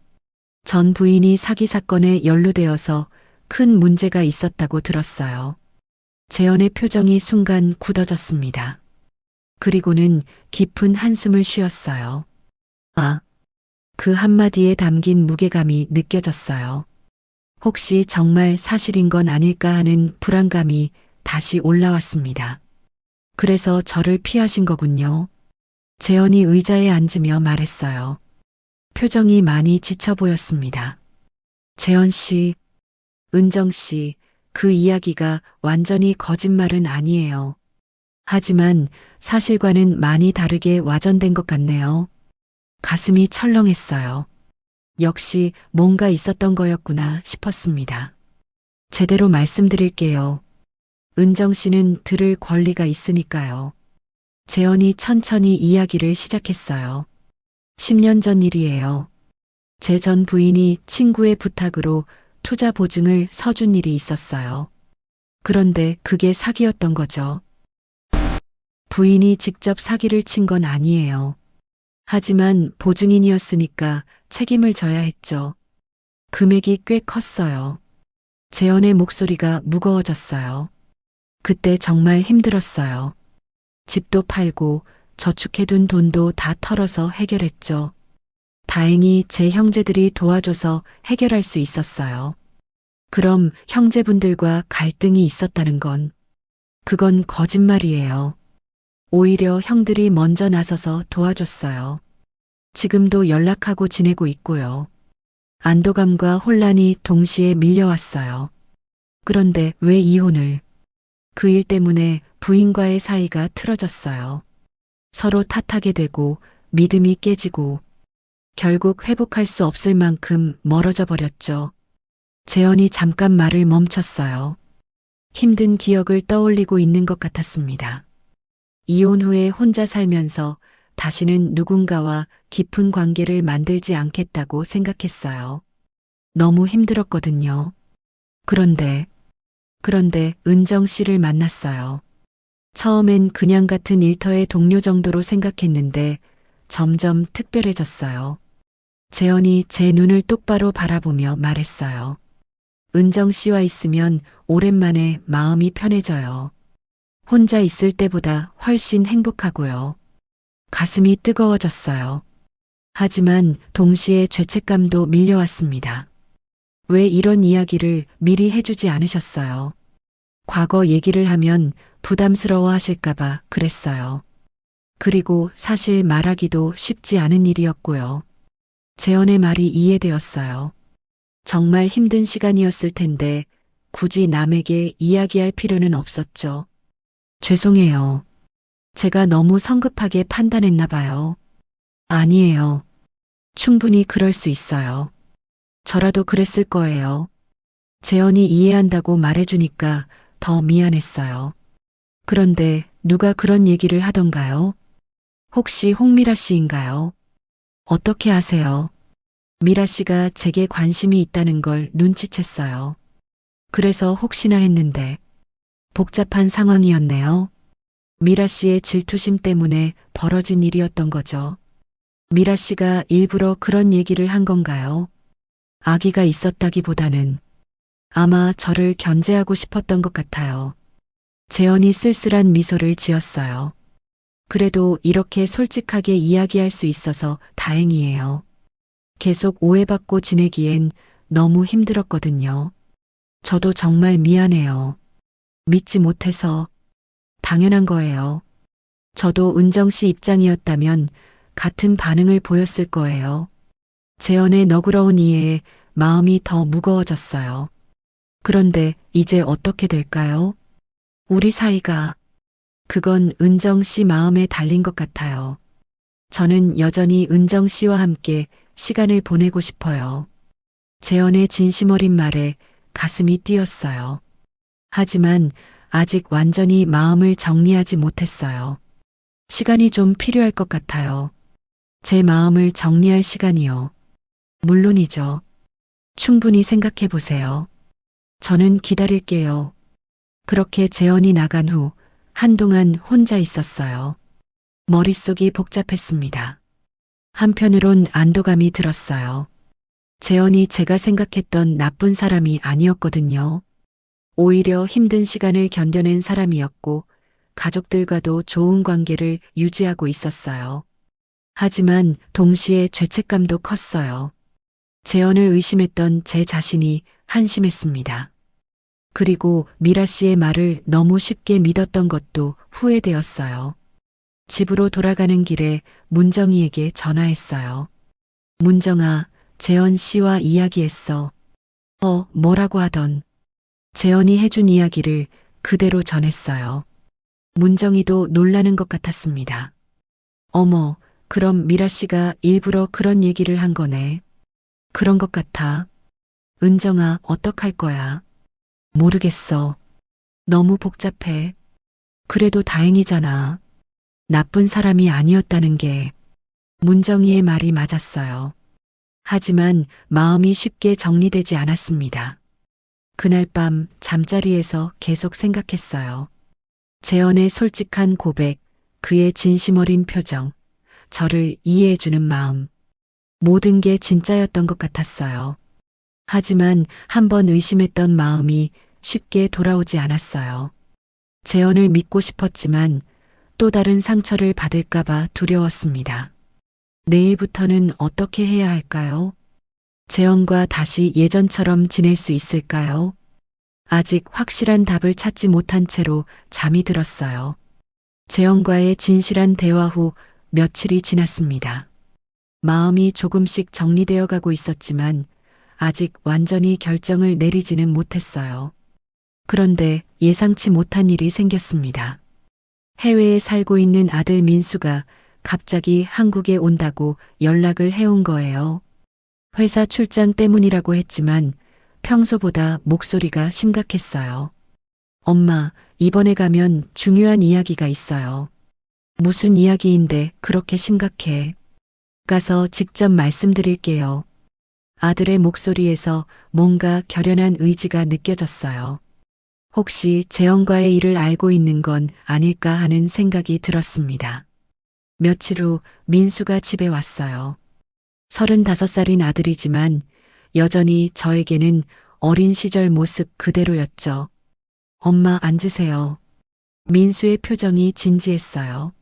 전 부인이 사기 사건에 연루되어서 큰 문제가 있었다고 들었어요. 재현의 표정이 순간 굳어졌습니다. 그리고는 깊은 한숨을 쉬었어요. 아, 그 한마디에 담긴 무게감이 느껴졌어요. 혹시 정말 사실인 건 아닐까 하는 불안감이 다시 올라왔습니다. 그래서 저를 피하신 거군요. 재현이 의자에 앉으며 말했어요. 표정이 많이 지쳐 보였습니다. 재현 씨, 은정 씨, 그 이야기가 완전히 거짓말은 아니에요. 하지만 사실과는 많이 다르게 와전된 것 같네요. 가슴이 철렁했어요. 역시 뭔가 있었던 거였구나 싶었습니다. 제대로 말씀드릴게요. 은정 씨는 들을 권리가 있으니까요. 재현이 천천히 이야기를 시작했어요. 10년 전 일이에요. 제 전 부인이 친구의 부탁으로 투자 보증을 서준 일이 있었어요. 그런데 그게 사기였던 거죠. 부인이 직접 사기를 친 건 아니에요. 하지만 보증인이었으니까 책임을 져야 했죠. 금액이 꽤 컸어요. 재현의 목소리가 무거워졌어요. 그때 정말 힘들었어요. 집도 팔고 저축해둔 돈도 다 털어서 해결했죠. 다행히 제 형제들이 도와줘서 해결할 수 있었어요. 그럼 형제분들과 갈등이 있었다는 건, 그건 거짓말이에요. 오히려 형들이 먼저 나서서 도와줬어요. 지금도 연락하고 지내고 있고요. 안도감과 혼란이 동시에 밀려왔어요. 그런데 왜 이혼을? 그 일 때문에 부인과의 사이가 틀어졌어요. 서로 탓하게 되고 믿음이 깨지고 결국 회복할 수 없을 만큼 멀어져 버렸죠. 재현이 잠깐 말을 멈췄어요. 힘든 기억을 떠올리고 있는 것 같았습니다. 이혼 후에 혼자 살면서 다시는 누군가와 깊은 관계를 만들지 않겠다고 생각했어요. 너무 힘들었거든요. 그런데 은정 씨를 만났어요. 처음엔 그냥 같은 일터의 동료 정도로 생각했는데 점점 특별해졌어요. 재현이 제 눈을 똑바로 바라보며 말했어요. 은정 씨와 있으면 오랜만에 마음이 편해져요. 혼자 있을 때보다 훨씬 행복하고요. 가슴이 뜨거워졌어요. 하지만 동시에 죄책감도 밀려왔습니다. 왜 이런 이야기를 미리 해주지 않으셨어요? 과거 얘기를 하면 부담스러워 하실까봐 그랬어요. 그리고 사실 말하기도 쉽지 않은 일이었고요. 재현의 말이 이해되었어요. 정말 힘든 시간이었을 텐데 굳이 남에게 이야기할 필요는 없었죠. 죄송해요. 제가 너무 성급하게 판단했나 봐요. 아니에요. 충분히 그럴 수 있어요. 저라도 그랬을 거예요. 재현이 이해한다고 말해주니까 더 미안했어요. 그런데 누가 그런 얘기를 하던가요? 혹시 홍미라 씨인가요? 어떻게 아세요? 미라 씨가 제게 관심이 있다는 걸 눈치챘어요. 그래서 혹시나 했는데 복잡한 상황이었네요. 미라 씨의 질투심 때문에 벌어진 일이었던 거죠. 미라 씨가 일부러 그런 얘기를 한 건가요? 아기가 있었다기보다는 아마 저를 견제하고 싶었던 것 같아요. 재현이 쓸쓸한 미소를 지었어요. 그래도 이렇게 솔직하게 이야기할 수 있어서 다행이에요. 계속 오해받고 지내기엔 너무 힘들었거든요. 저도 정말 미안해요. 믿지 못해서 당연한 거예요. 저도 은정 씨 입장이었다면 같은 반응을 보였을 거예요. 재현의 너그러운 이해에 마음이 더 무거워졌어요. 그런데 이제 어떻게 될까요? 우리 사이가 그건 은정 씨 마음에 달린 것 같아요. 저는 여전히 은정 씨와 함께 시간을 보내고 싶어요. 재현의 진심 어린 말에 가슴이 뛰었어요. 하지만 아직 완전히 마음을 정리하지 못했어요. 시간이 좀 필요할 것 같아요. 제 마음을 정리할 시간이요. 물론이죠. 충분히 생각해 보세요. 저는 기다릴게요. 그렇게 재현이 나간 후 한동안 혼자 있었어요. 머릿속이 복잡했습니다. 한편으론 안도감이 들었어요. 재현이 제가 생각했던 나쁜 사람이 아니었거든요. 오히려 힘든 시간을 견뎌낸 사람이었고 가족들과도 좋은 관계를 유지하고 있었어요. 하지만 동시에 죄책감도 컸어요. 재현을 의심했던 제 자신이 한심했습니다. 그리고 미라 씨의 말을 너무 쉽게 믿었던 것도 후회되었어요. 집으로 돌아가는 길에 문정이에게 전화했어요. 문정아, 재현 씨와 이야기했어. 뭐라고 하던. 재현이 해준 이야기를 그대로 전했어요. 문정이도 놀라는 것 같았습니다. 어머, 그럼 미라 씨가 일부러 그런 얘기를 한 거네. 그런 것 같아. 은정아, 어떡할 거야? 모르겠어. 너무 복잡해. 그래도 다행이잖아. 나쁜 사람이 아니었다는 게. 문정이의 말이 맞았어요. 하지만 마음이 쉽게 정리되지 않았습니다. 그날 밤 잠자리에서 계속 생각했어요. 재현의 솔직한 고백, 그의 진심 어린 표정, 저를 이해해주는 마음. 모든 게 진짜였던 것 같았어요. 하지만 한 번 의심했던 마음이 쉽게 돌아오지 않았어요. 재현을 믿고 싶었지만 또 다른 상처를 받을까봐 두려웠습니다. 내일부터는 어떻게 해야 할까요? 재현과 다시 예전처럼 지낼 수 있을까요? 아직 확실한 답을 찾지 못한 채로 잠이 들었어요. 재현과의 진실한 대화 후 며칠이 지났습니다. 마음이 조금씩 정리되어 가고 있었지만 아직 완전히 결정을 내리지는 못했어요. 그런데 예상치 못한 일이 생겼습니다. 해외에 살고 있는 아들 민수가 갑자기 한국에 온다고 연락을 해온 거예요. 회사 출장 때문이라고 했지만 평소보다 목소리가 심각했어요. 엄마, 이번에 가면 중요한 이야기가 있어요. 무슨 이야기인데 그렇게 심각해? 가서 직접 말씀드릴게요. 아들의 목소리에서 뭔가 결연한 의지가 느껴졌어요. 혹시 재원과의 일을 알고 있는 건 아닐까 하는 생각이 들었습니다. 며칠 후 민수가 집에 왔어요. 35살인 아들이지만 여전히 저에게는 어린 시절 모습 그대로였죠. 엄마 앉으세요. 민수의 표정이 진지했어요.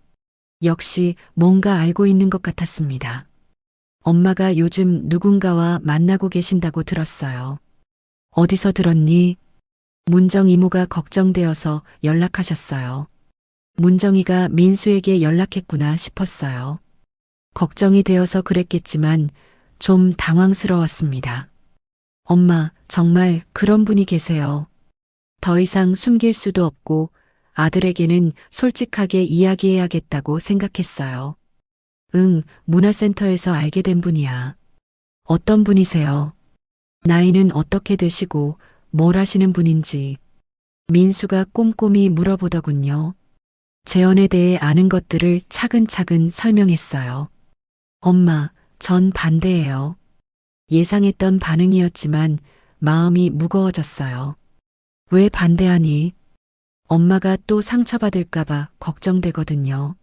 역시 뭔가 알고 있는 것 같았습니다. 엄마가 요즘 누군가와 만나고 계신다고 들었어요. 어디서 들었니? 문정 이모가 걱정되어서 연락하셨어요. 문정이가 민수에게 연락했구나 싶었어요. 걱정이 되어서 그랬겠지만 좀 당황스러웠습니다. 엄마, 정말 그런 분이 계세요. 더 이상 숨길 수도 없고 아들에게는 솔직하게 이야기해야겠다고 생각했어요. 응, 문화센터에서 알게 된 분이야. 어떤 분이세요? 나이는 어떻게 되시고 뭘 하시는 분인지. 민수가 꼼꼼히 물어보더군요. 재혼에 대해 아는 것들을 차근차근 설명했어요. 엄마, 전 반대예요. 예상했던 반응이었지만 마음이 무거워졌어요. 왜 반대하니? 엄마가 또 상처받을까봐 걱정되거든요.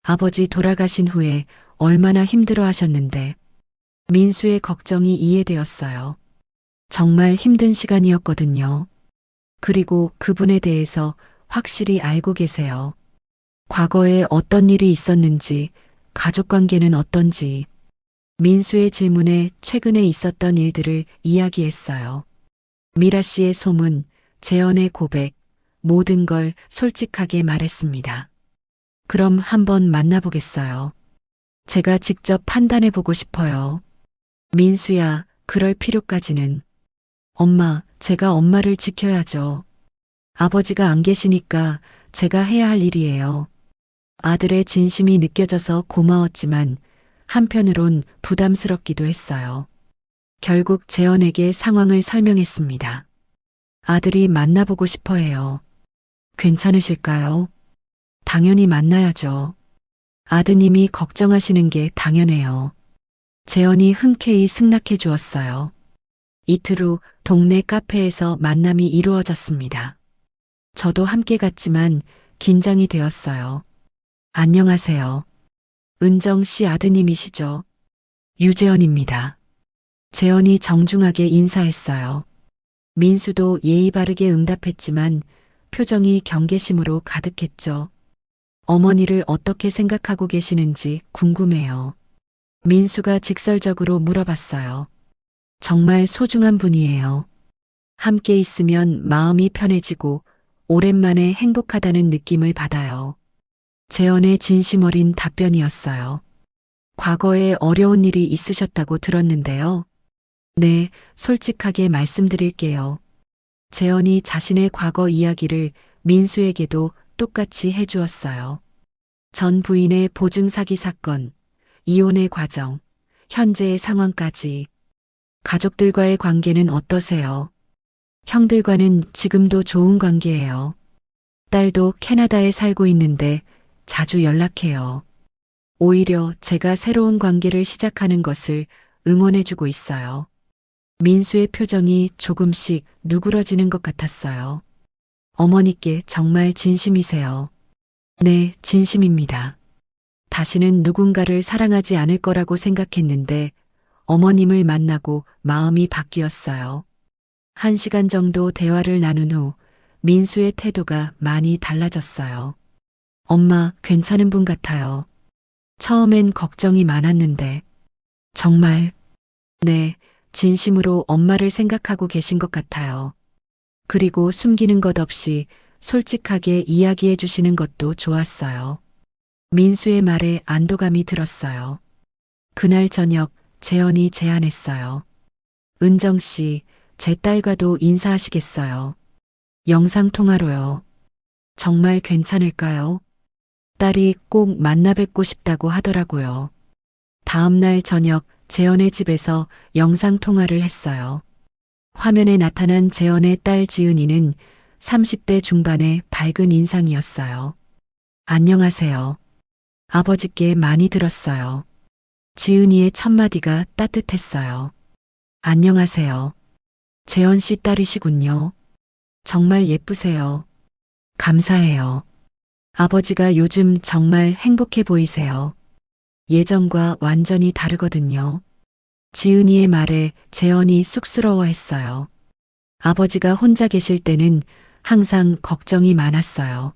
아버지 돌아가신 후에 얼마나 힘들어 하셨는데 민수의 걱정이 이해되었어요. 정말 힘든 시간이었거든요. 그리고 그분에 대해서 확실히 알고 계세요. 과거에 어떤 일이 있었는지, 가족 관계는 어떤지, 민수의 질문에 최근에 있었던 일들을 이야기했어요. 미라 씨의 소문, 재현의 고백, 모든 걸 솔직하게 말했습니다. 그럼 한번 만나보겠어요. 제가 직접 판단해 보고 싶어요. 민수야, 그럴 필요까지는. 엄마, 제가 엄마를 지켜야죠. 아버지가 안 계시니까 제가 해야 할 일이에요. 아들의 진심이 느껴져서 고마웠지만 한편으론 부담스럽기도 했어요. 결국 재현에게 상황을 설명했습니다. 아들이 만나보고 싶어 해요. 괜찮으실까요? 당연히 만나야죠. 아드님이 걱정하시는 게 당연해요. 재현이 흔쾌히 승낙해 주었어요. 이틀 후 동네 카페에서 만남이 이루어졌습니다. 저도 함께 갔지만 긴장이 되었어요. 안녕하세요. 은정 씨 아드님이시죠? 유재현입니다. 재현이 정중하게 인사했어요. 민수도 예의 바르게 응답했지만 표정이 경계심으로 가득했죠. 어머니를 어떻게 생각하고 계시는지 궁금해요. 민수가 직설적으로 물어봤어요. 정말 소중한 분이에요. 함께 있으면 마음이 편해지고 오랜만에 행복하다는 느낌을 받아요. 재현의 진심 어린 답변이었어요. 과거에 어려운 일이 있으셨다고 들었는데요. 네, 솔직하게 말씀드릴게요. 재현이 자신의 과거 이야기를 민수에게도 똑같이 해주었어요. 전 부인의 보증 사기 사건, 이혼의 과정, 현재의 상황까지. 가족들과의 관계는 어떠세요? 형들과는 지금도 좋은 관계예요. 딸도 캐나다에 살고 있는데 자주 연락해요. 오히려 제가 새로운 관계를 시작하는 것을 응원해주고 있어요. 민수의 표정이 조금씩 누그러지는 것 같았어요. 어머니께 정말 진심이세요. 네, 진심입니다. 다시는 누군가를 사랑하지 않을 거라고 생각했는데 어머님을 만나고 마음이 바뀌었어요. 1시간 정도 대화를 나눈 후 민수의 태도가 많이 달라졌어요. 엄마, 괜찮은 분 같아요. 처음엔 걱정이 많았는데. 정말, 네, 진심으로 엄마를 생각하고 계신 것 같아요. 그리고 숨기는 것 없이 솔직하게 이야기해 주시는 것도 좋았어요. 민수의 말에 안도감이 들었어요. 그날 저녁 재현이 제안했어요. 은정 씨, 제 딸과도 인사하시겠어요? 영상통화로요. 정말 괜찮을까요? 딸이 꼭 만나 뵙고 싶다고 하더라고요. 다음 날 저녁 재현의 집에서 영상통화를 했어요. 화면에 나타난 재현의 딸 지은이는 30대 중반의 밝은 인상이었어요. 안녕하세요. 아버지께 많이 들었어요. 지은이의 첫마디가 따뜻했어요. 안녕하세요. 재현 씨 딸이시군요. 정말 예쁘세요. 감사해요. 아버지가 요즘 정말 행복해 보이세요. 예전과 완전히 다르거든요. 지은이의 말에 재현이 쑥스러워했어요. 아버지가 혼자 계실 때는 항상 걱정이 많았어요.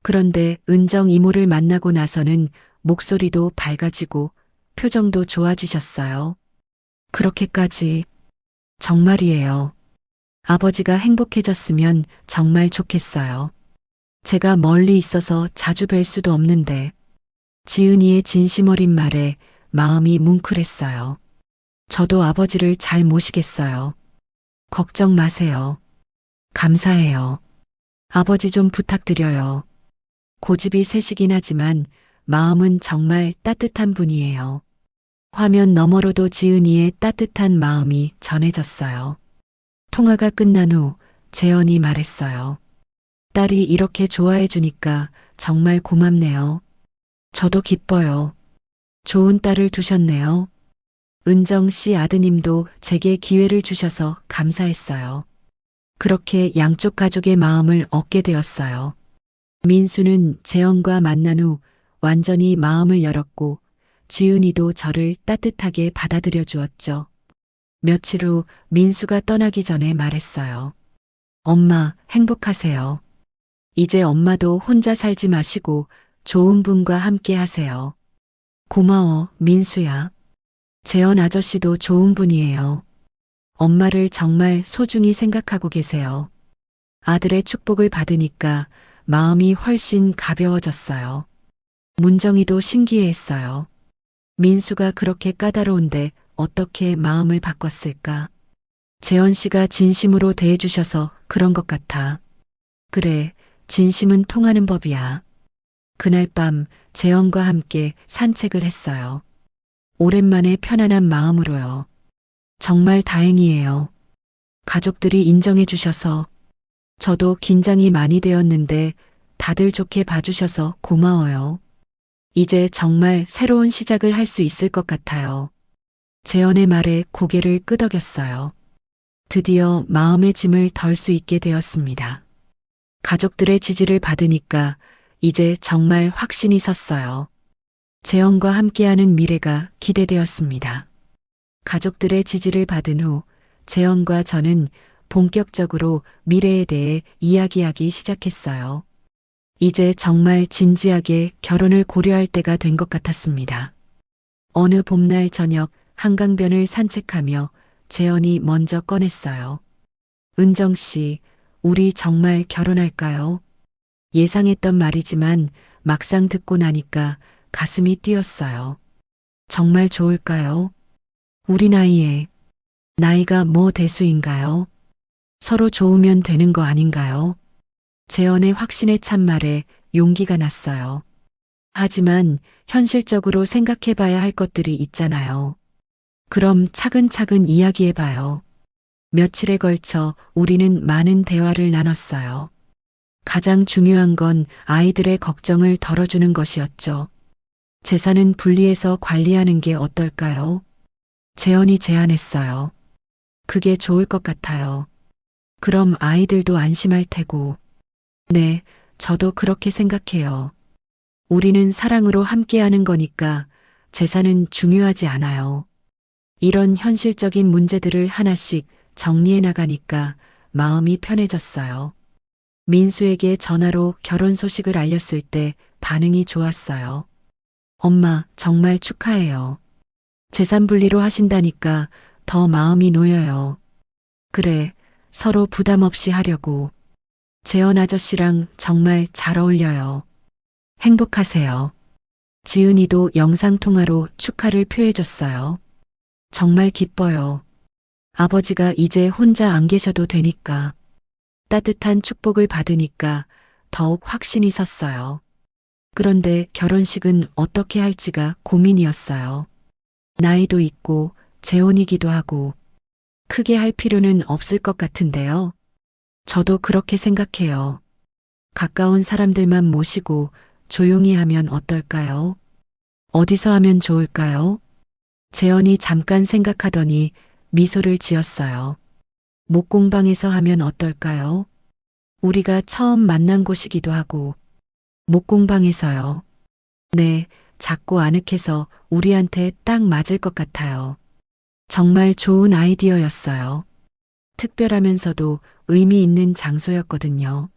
그런데 은정 이모를 만나고 나서는 목소리도 밝아지고 표정도 좋아지셨어요. 그렇게까지 정말이에요. 아버지가 행복해졌으면 정말 좋겠어요. 제가 멀리 있어서 자주 뵐 수도 없는데 지은이의 진심 어린 말에 마음이 뭉클했어요. 저도 아버지를 잘 모시겠어요. 걱정 마세요. 감사해요. 아버지 좀 부탁드려요. 고집이 세시긴 하지만 마음은 정말 따뜻한 분이에요. 화면 너머로도 지은이의 따뜻한 마음이 전해졌어요. 통화가 끝난 후 재현이 말했어요. 딸이 이렇게 좋아해 주니까 정말 고맙네요. 저도 기뻐요. 좋은 딸을 두셨네요. 은정 씨 아드님도 제게 기회를 주셔서 감사했어요. 그렇게 양쪽 가족의 마음을 얻게 되었어요. 민수는 재현과 만난 후 완전히 마음을 열었고 지은이도 저를 따뜻하게 받아들여 주었죠. 며칠 후 민수가 떠나기 전에 말했어요. 엄마, 행복하세요. 이제 엄마도 혼자 살지 마시고 좋은 분과 함께 하세요. 고마워, 민수야. 재현 아저씨도 좋은 분이에요. 엄마를 정말 소중히 생각하고 계세요. 아들의 축복을 받으니까 마음이 훨씬 가벼워졌어요. 문정이도 신기해했어요. 민수가 그렇게 까다로운데 어떻게 마음을 바꿨을까? 재현 씨가 진심으로 대해주셔서 그런 것 같아. 그래, 진심은 통하는 법이야. 그날 밤 재현과 함께 산책을 했어요. 오랜만에 편안한 마음으로요. 정말 다행이에요. 가족들이 인정해 주셔서 저도 긴장이 많이 되었는데 다들 좋게 봐주셔서 고마워요. 이제 정말 새로운 시작을 할 수 있을 것 같아요. 재현의 말에 고개를 끄덕였어요. 드디어 마음의 짐을 덜 수 있게 되었습니다. 가족들의 지지를 받으니까 이제 정말 확신이 섰어요. 재현과 함께하는 미래가 기대되었습니다. 가족들의 지지를 받은 후 재현과 저는 본격적으로 미래에 대해 이야기하기 시작했어요. 이제 정말 진지하게 결혼을 고려할 때가 된 것 같았습니다. 어느 봄날 저녁 한강변을 산책하며 재현이 먼저 꺼냈어요. 은정 씨, 우리 정말 결혼할까요? 예상했던 말이지만 막상 듣고 나니까 가슴이 뛰었어요. 정말 좋을까요? 우리 나이에 나이가 뭐 대수인가요? 서로 좋으면 되는 거 아닌가요? 재현의 확신에 찬 말에 용기가 났어요. 하지만 현실적으로 생각해 봐야 할 것들이 있잖아요. 그럼 차근차근 이야기해 봐요. 며칠에 걸쳐 우리는 많은 대화를 나눴어요. 가장 중요한 건 아이들의 걱정을 덜어주는 것이었죠. 재산은 분리해서 관리하는 게 어떨까요? 재현이 제안했어요. 그게 좋을 것 같아요. 그럼 아이들도 안심할 테고. 네, 저도 그렇게 생각해요. 우리는 사랑으로 함께하는 거니까 재산은 중요하지 않아요. 이런 현실적인 문제들을 하나씩 정리해 나가니까 마음이 편해졌어요. 민수에게 전화로 결혼 소식을 알렸을 때 반응이 좋았어요. 엄마, 정말 축하해요. 재산 분리로 하신다니까 더 마음이 놓여요. 그래, 서로 부담 없이 하려고. 재현 아저씨랑 정말 잘 어울려요. 행복하세요. 지은이도 영상통화로 축하를 표해줬어요. 정말 기뻐요. 아버지가 이제 혼자 안 계셔도 되니까. 따뜻한 축복을 받으니까 더욱 확신이 섰어요. 그런데 결혼식은 어떻게 할지가 고민이었어요. 나이도 있고 재혼이기도 하고 크게 할 필요는 없을 것 같은데요. 저도 그렇게 생각해요. 가까운 사람들만 모시고 조용히 하면 어떨까요? 어디서 하면 좋을까요? 재현이 잠깐 생각하더니 미소를 지었어요. 목공방에서 하면 어떨까요? 우리가 처음 만난 곳이기도 하고. 목공방에서요. 네, 작고 아늑해서 우리한테 딱 맞을 것 같아요. 정말 좋은 아이디어였어요. 특별하면서도 의미 있는 장소였거든요.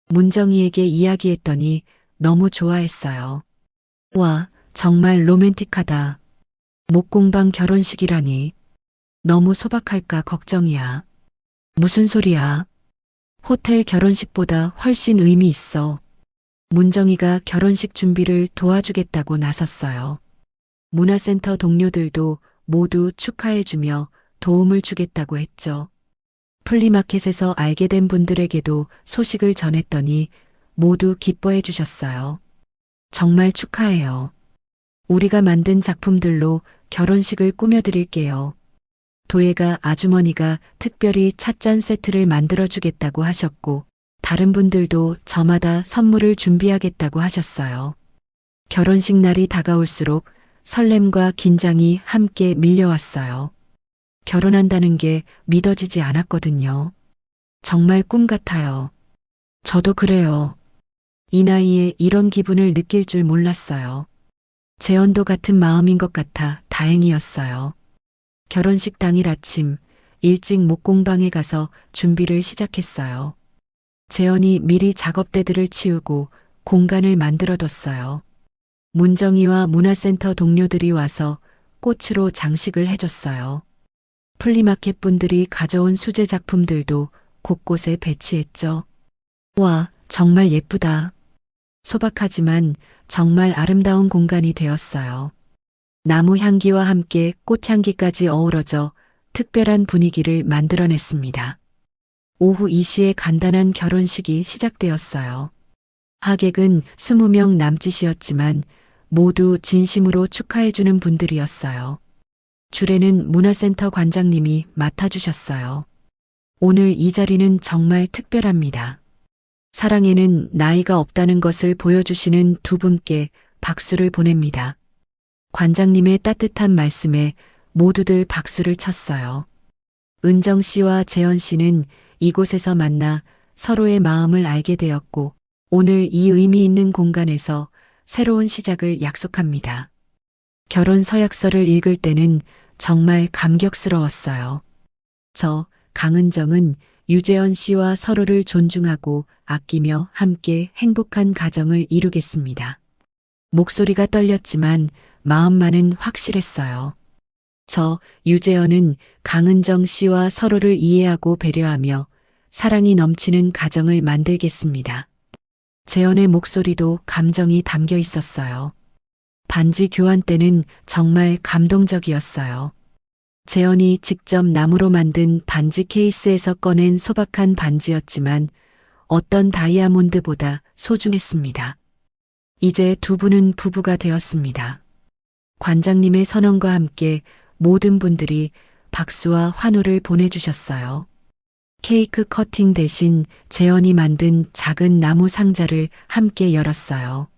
문정이에게 이야기했더니 너무 좋아했어요. 와, 정말 로맨틱하다. 목공방 결혼식이라니. 너무 소박할까 걱정이야. 무슨 소리야? 호텔 결혼식보다 훨씬 의미 있어. 문정이가 결혼식 준비를 도와주겠다고 나섰어요. 문화센터 동료들도 모두 축하해주며 도움을 주겠다고 했죠. 플리마켓에서 알게 된 분들에게도 소식을 전했더니 모두 기뻐해 주셨어요. 정말 축하해요. 우리가 만든 작품들로 결혼식을 꾸며드릴게요. 도예가 아주머니가 특별히 찻잔 세트를 만들어주겠다고 하셨고, 다른 분들도 저마다 선물을 준비하겠다고 하셨어요. 결혼식 날이 다가올수록 설렘과 긴장이 함께 밀려왔어요. 결혼한다는 게 믿어지지 않았거든요. 정말 꿈 같아요. 저도 그래요. 이 나이에 이런 기분을 느낄 줄 몰랐어요. 재현도 같은 마음인 것 같아 다행이었어요. 결혼식 당일 아침 일찍 목공방에 가서 준비를 시작했어요. 재현이 미리 작업대들을 치우고 공간을 만들어뒀어요. 문정이와 문화센터 동료들이 와서 꽃으로 장식을 해줬어요. 플리마켓 분들이 가져온 수제 작품들도 곳곳에 배치했죠. 와, 정말 예쁘다. 소박하지만 정말 아름다운 공간이 되었어요. 나무 향기와 함께 꽃향기까지 어우러져 특별한 분위기를 만들어냈습니다. 오후 2시에 간단한 결혼식이 시작되었어요. 하객은 20명 남짓이었지만 모두 진심으로 축하해주는 분들이었어요. 주례는 문화센터 관장님이 맡아주셨어요. 오늘 이 자리는 정말 특별합니다. 사랑에는 나이가 없다는 것을 보여주시는 두 분께 박수를 보냅니다. 관장님의 따뜻한 말씀에 모두들 박수를 쳤어요. 은정 씨와 재현 씨는 이곳에서 만나 서로의 마음을 알게 되었고, 오늘 이 의미 있는 공간에서 새로운 시작을 약속합니다. 결혼 서약서를 읽을 때는 정말 감격스러웠어요. 저, 강은정은 유재현 씨와 서로를 존중하고 아끼며 함께 행복한 가정을 이루겠습니다. 목소리가 떨렸지만 마음만은 확실했어요. 저, 유재현은 강은정 씨와 서로를 이해하고 배려하며 사랑이 넘치는 가정을 만들겠습니다. 재현의 목소리도 감정이 담겨 있었어요. 반지 교환 때는 정말 감동적이었어요. 재현이 직접 나무로 만든 반지 케이스에서 꺼낸 소박한 반지였지만 어떤 다이아몬드보다 소중했습니다. 이제 두 분은 부부가 되었습니다. 관장님의 선언과 함께 모든 분들이 박수와 환호를 보내주셨어요. 케이크 커팅 대신 재현이 만든 작은 나무 상자를 함께 열었어요.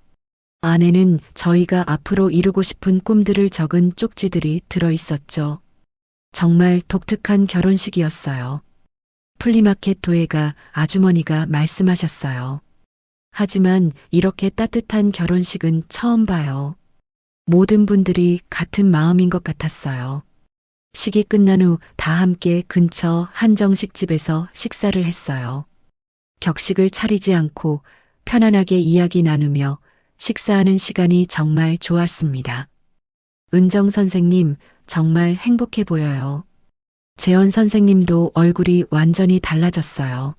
안에는 저희가 앞으로 이루고 싶은 꿈들을 적은 쪽지들이 들어있었죠. 정말 독특한 결혼식이었어요. 플리마켓 도예가 아주머니가 말씀하셨어요. 하지만 이렇게 따뜻한 결혼식은 처음 봐요. 모든 분들이 같은 마음인 것 같았어요. 식이 끝난 후 다 함께 근처 한정식 집에서 식사를 했어요. 격식을 차리지 않고 편안하게 이야기 나누며 식사하는 시간이 정말 좋았습니다. 은정 선생님, 정말 행복해 보여요. 재현 선생님도 얼굴이 완전히 달라졌어요.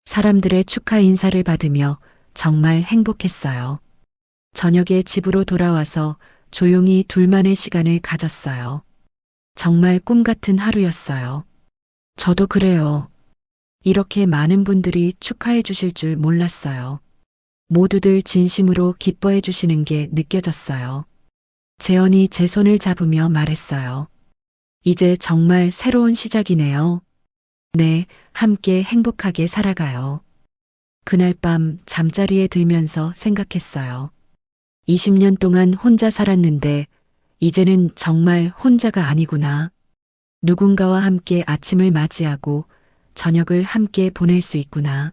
사람들의 축하 인사를 받으며 정말 행복했어요. 저녁에 집으로 돌아와서 조용히 둘만의 시간을 가졌어요. 정말 꿈 같은 하루였어요. 저도 그래요. 이렇게 많은 분들이 축하해 주실 줄 몰랐어요. 모두들 진심으로 기뻐해 주시는 게 느껴졌어요. 재현이 제 손을 잡으며 말했어요. 이제 정말 새로운 시작이네요. 네, 함께 행복하게 살아가요. 그날 밤 잠자리에 들면서 생각했어요. 20년 동안 혼자 살았는데 이제는 정말 혼자가 아니구나. 누군가와 함께 아침을 맞이하고 저녁을 함께 보낼 수 있구나.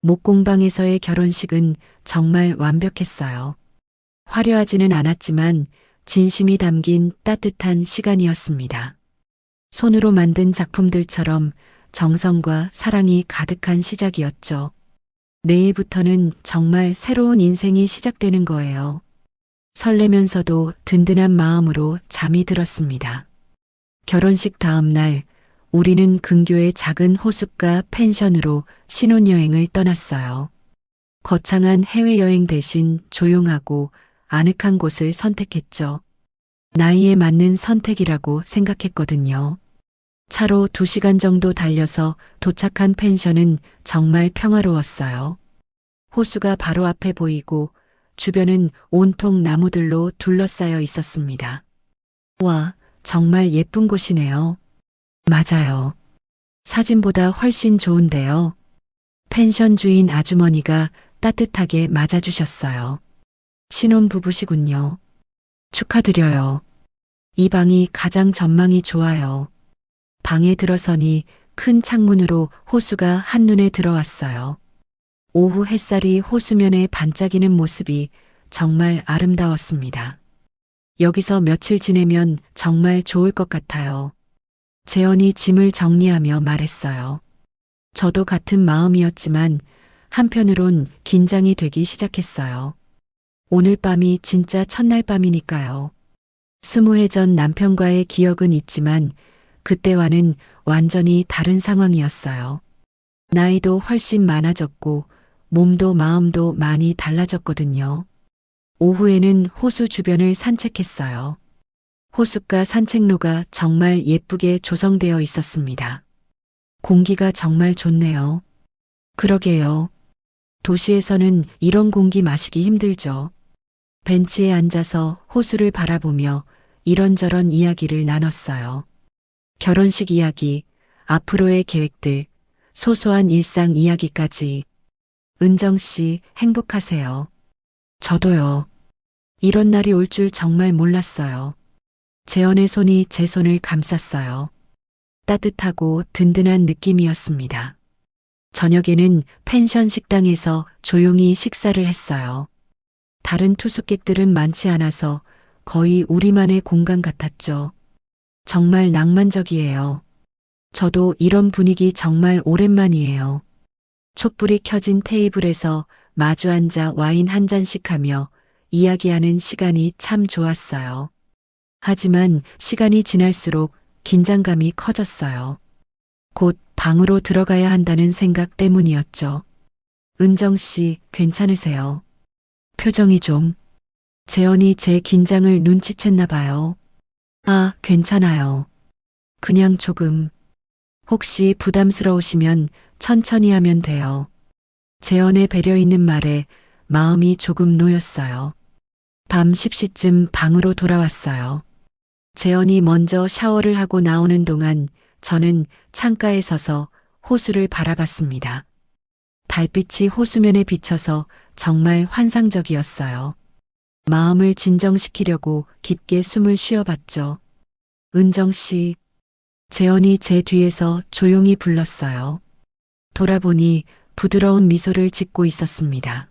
목공방에서의 결혼식은 정말 완벽했어요. 화려하지는 않았지만 진심이 담긴 따뜻한 시간이었습니다. 손으로 만든 작품들처럼 정성과 사랑이 가득한 시작이었죠. 내일부터는 정말 새로운 인생이 시작되는 거예요. 설레면서도 든든한 마음으로 잠이 들었습니다. 결혼식 다음 날 우리는 근교의 작은 호숫가 펜션으로 신혼여행을 떠났어요. 거창한 해외여행 대신 조용하고 아늑한 곳을 선택했죠. 나이에 맞는 선택이라고 생각했거든요. 차로 2시간 정도 달려서 도착한 펜션은 정말 평화로웠어요. 호수가 바로 앞에 보이고 주변은 온통 나무들로 둘러싸여 있었습니다. 와, 정말 예쁜 곳이네요. 맞아요. 사진보다 훨씬 좋은데요. 펜션 주인 아주머니가 따뜻하게 맞아주셨어요. 신혼부부시군요. 축하드려요. 이 방이 가장 전망이 좋아요. 방에 들어서니 큰 창문으로 호수가 한눈에 들어왔어요. 오후 햇살이 호수면에 반짝이는 모습이 정말 아름다웠습니다. 여기서 며칠 지내면 정말 좋을 것 같아요. 재현이 짐을 정리하며 말했어요. 저도 같은 마음이었지만 한편으론 긴장이 되기 시작했어요. 오늘 밤이 진짜 첫날 밤이니까요. 20해 전 남편과의 기억은 있지만 그때와는 완전히 다른 상황이었어요. 나이도 훨씬 많아졌고 몸도 마음도 많이 달라졌거든요. 오후에는 호수 주변을 산책했어요. 호숫가 산책로가 정말 예쁘게 조성되어 있었습니다. 공기가 정말 좋네요. 그러게요. 도시에서는 이런 공기 마시기 힘들죠. 벤치에 앉아서 호수를 바라보며 이런저런 이야기를 나눴어요. 결혼식 이야기, 앞으로의 계획들, 소소한 일상 이야기까지. 은정 씨 행복하세요. 저도요. 이런 날이 올 줄 정말 몰랐어요. 재현의 손이 제 손을 감쌌어요. 따뜻하고 든든한 느낌이었습니다. 저녁에는 펜션 식당에서 조용히 식사를 했어요. 다른 투숙객들은 많지 않아서 거의 우리만의 공간 같았죠. 정말 낭만적이에요. 저도 이런 분위기 정말 오랜만이에요. 촛불이 켜진 테이블에서 마주 앉아 와인 한 잔씩 하며 이야기하는 시간이 참 좋았어요. 하지만 시간이 지날수록 긴장감이 커졌어요. 곧 방으로 들어가야 한다는 생각 때문이었죠. 은정 씨, 괜찮으세요? 표정이 좀. 재현이 제 긴장을 눈치챘나 봐요. 아, 괜찮아요. 그냥 조금. 혹시 부담스러우시면 천천히 하면 돼요. 재현의 배려 있는 말에 마음이 조금 놓였어요. 밤 10시쯤 방으로 돌아왔어요. 재현이 먼저 샤워를 하고 나오는 동안 저는 창가에 서서 호수를 바라봤습니다. 달빛이 호수면에 비쳐서 정말 환상적이었어요. 마음을 진정시키려고 깊게 숨을 쉬어봤죠. 은정 씨, 재현이 제 뒤에서 조용히 불렀어요. 돌아보니 부드러운 미소를 짓고 있었습니다.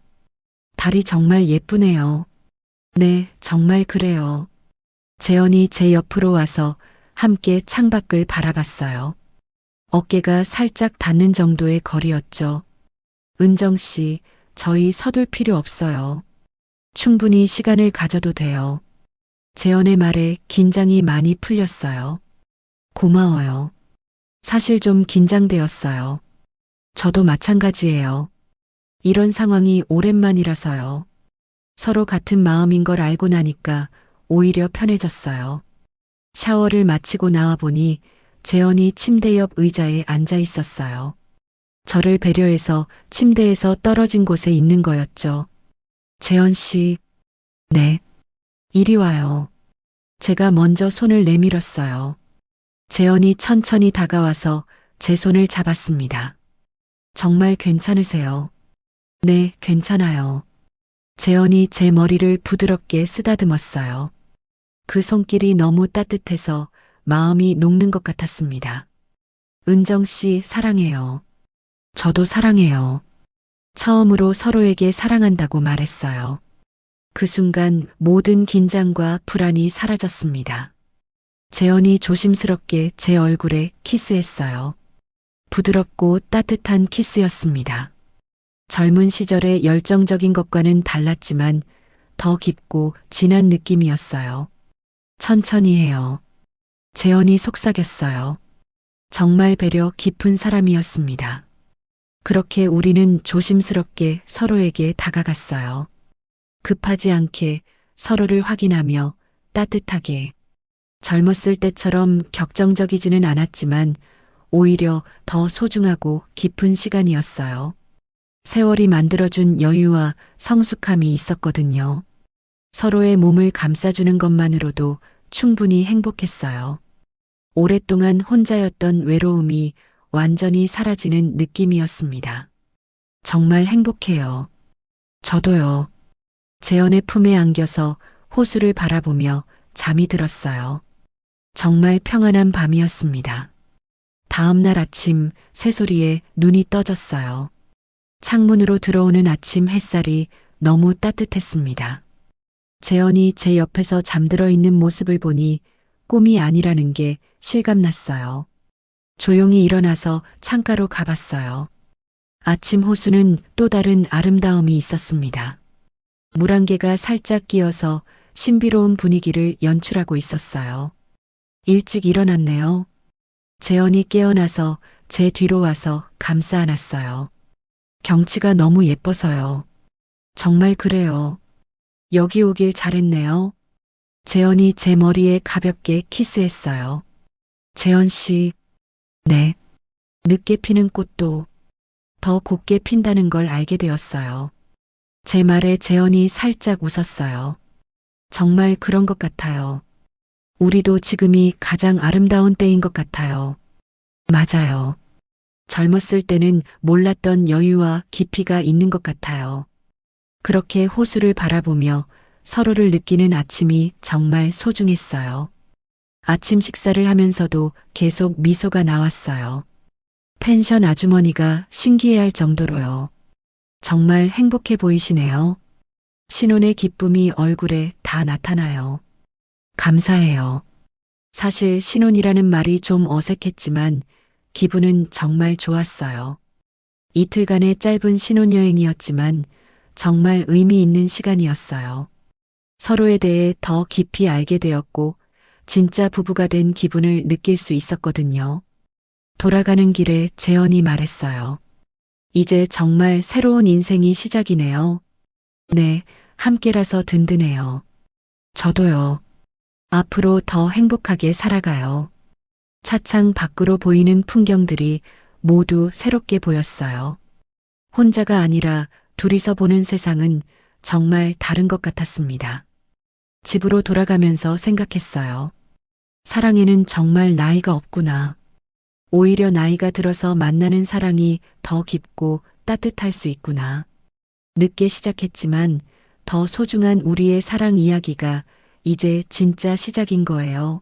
달이 정말 예쁘네요. 네, 정말 그래요. 재현이 제 옆으로 와서 함께 창밖을 바라봤어요. 어깨가 살짝 닿는 정도의 거리였죠. 은정 씨, 저희 서둘 필요 없어요. 충분히 시간을 가져도 돼요. 재현의 말에 긴장이 많이 풀렸어요. 고마워요. 사실 좀 긴장되었어요. 저도 마찬가지예요. 이런 상황이 오랜만이라서요. 서로 같은 마음인 걸 알고 나니까 오히려 편해졌어요. 샤워를 마치고 나와 보니 재현이 침대 옆 의자에 앉아 있었어요. 저를 배려해서 침대에서 떨어진 곳에 있는 거였죠. 재현 씨, 네. 이리 와요. 제가 먼저 손을 내밀었어요. 재현이 천천히 다가와서 제 손을 잡았습니다. 정말 괜찮으세요? 네, 괜찮아요. 재현이 제 머리를 부드럽게 쓰다듬었어요. 그 손길이 너무 따뜻해서 마음이 녹는 것 같았습니다. 은정 씨, 사랑해요. 저도 사랑해요. 처음으로 서로에게 사랑한다고 말했어요. 그 순간 모든 긴장과 불안이 사라졌습니다. 재현이 조심스럽게 제 얼굴에 키스했어요. 부드럽고 따뜻한 키스였습니다. 젊은 시절의 열정적인 것과는 달랐지만 더 깊고 진한 느낌이었어요. 천천히 해요. 재현이 속삭였어요. 정말 배려 깊은 사람이었습니다. 그렇게 우리는 조심스럽게 서로에게 다가갔어요. 급하지 않게 서로를 확인하며 따뜻하게. 젊었을 때처럼 격정적이지는 않았지만 오히려 더 소중하고 깊은 시간이었어요. 세월이 만들어준 여유와 성숙함이 있었거든요. 서로의 몸을 감싸주는 것만으로도 충분히 행복했어요. 오랫동안 혼자였던 외로움이 완전히 사라지는 느낌이었습니다. 정말 행복해요. 저도요. 재현의 품에 안겨서 호수를 바라보며 잠이 들었어요. 정말 평안한 밤이었습니다. 다음 날 아침 새소리에 눈이 떠졌어요. 창문으로 들어오는 아침 햇살이 너무 따뜻했습니다. 재현이 제 옆에서 잠들어 있는 모습을 보니 꿈이 아니라는 게 실감났어요. 조용히 일어나서 창가로 가봤어요. 아침 호수는 또 다른 아름다움이 있었습니다. 물안개가 살짝 끼어서 신비로운 분위기를 연출하고 있었어요. 일찍 일어났네요. 재현이 깨어나서 제 뒤로 와서 감싸 안았어요. 경치가 너무 예뻐서요. 정말 그래요. 여기 오길 잘했네요. 재현이 제 머리에 가볍게 키스했어요. 재현 씨, 네. 늦게 피는 꽃도 더 곱게 핀다는 걸 알게 되었어요. 제 말에 재현이 살짝 웃었어요. 정말 그런 것 같아요. 우리도 지금이 가장 아름다운 때인 것 같아요. 맞아요. 젊었을 때는 몰랐던 여유와 깊이가 있는 것 같아요. 그렇게 호수를 바라보며 서로를 느끼는 아침이 정말 소중했어요. 아침 식사를 하면서도 계속 미소가 나왔어요. 펜션 아주머니가 신기해할 정도로요. 정말 행복해 보이시네요. 신혼의 기쁨이 얼굴에 다 나타나요. 감사해요. 사실 신혼이라는 말이 좀 어색했지만 기분은 정말 좋았어요. 이틀간의 짧은 신혼여행이었지만 정말 의미 있는 시간이었어요. 서로에 대해 더 깊이 알게 되었고 진짜 부부가 된 기분을 느낄 수 있었거든요. 돌아가는 길에 재현이 말했어요. 이제 정말 새로운 인생이 시작이네요. 네, 함께라서 든든해요. 저도요. 앞으로 더 행복하게 살아가요. 차창 밖으로 보이는 풍경들이 모두 새롭게 보였어요. 혼자가 아니라 둘이서 보는 세상은 정말 다른 것 같았습니다. 집으로 돌아가면서 생각했어요. 사랑에는 정말 나이가 없구나. 오히려 나이가 들어서 만나는 사랑이 더 깊고 따뜻할 수 있구나. 늦게 시작했지만 더 소중한 우리의 사랑 이야기가 이제 진짜 시작인 거예요.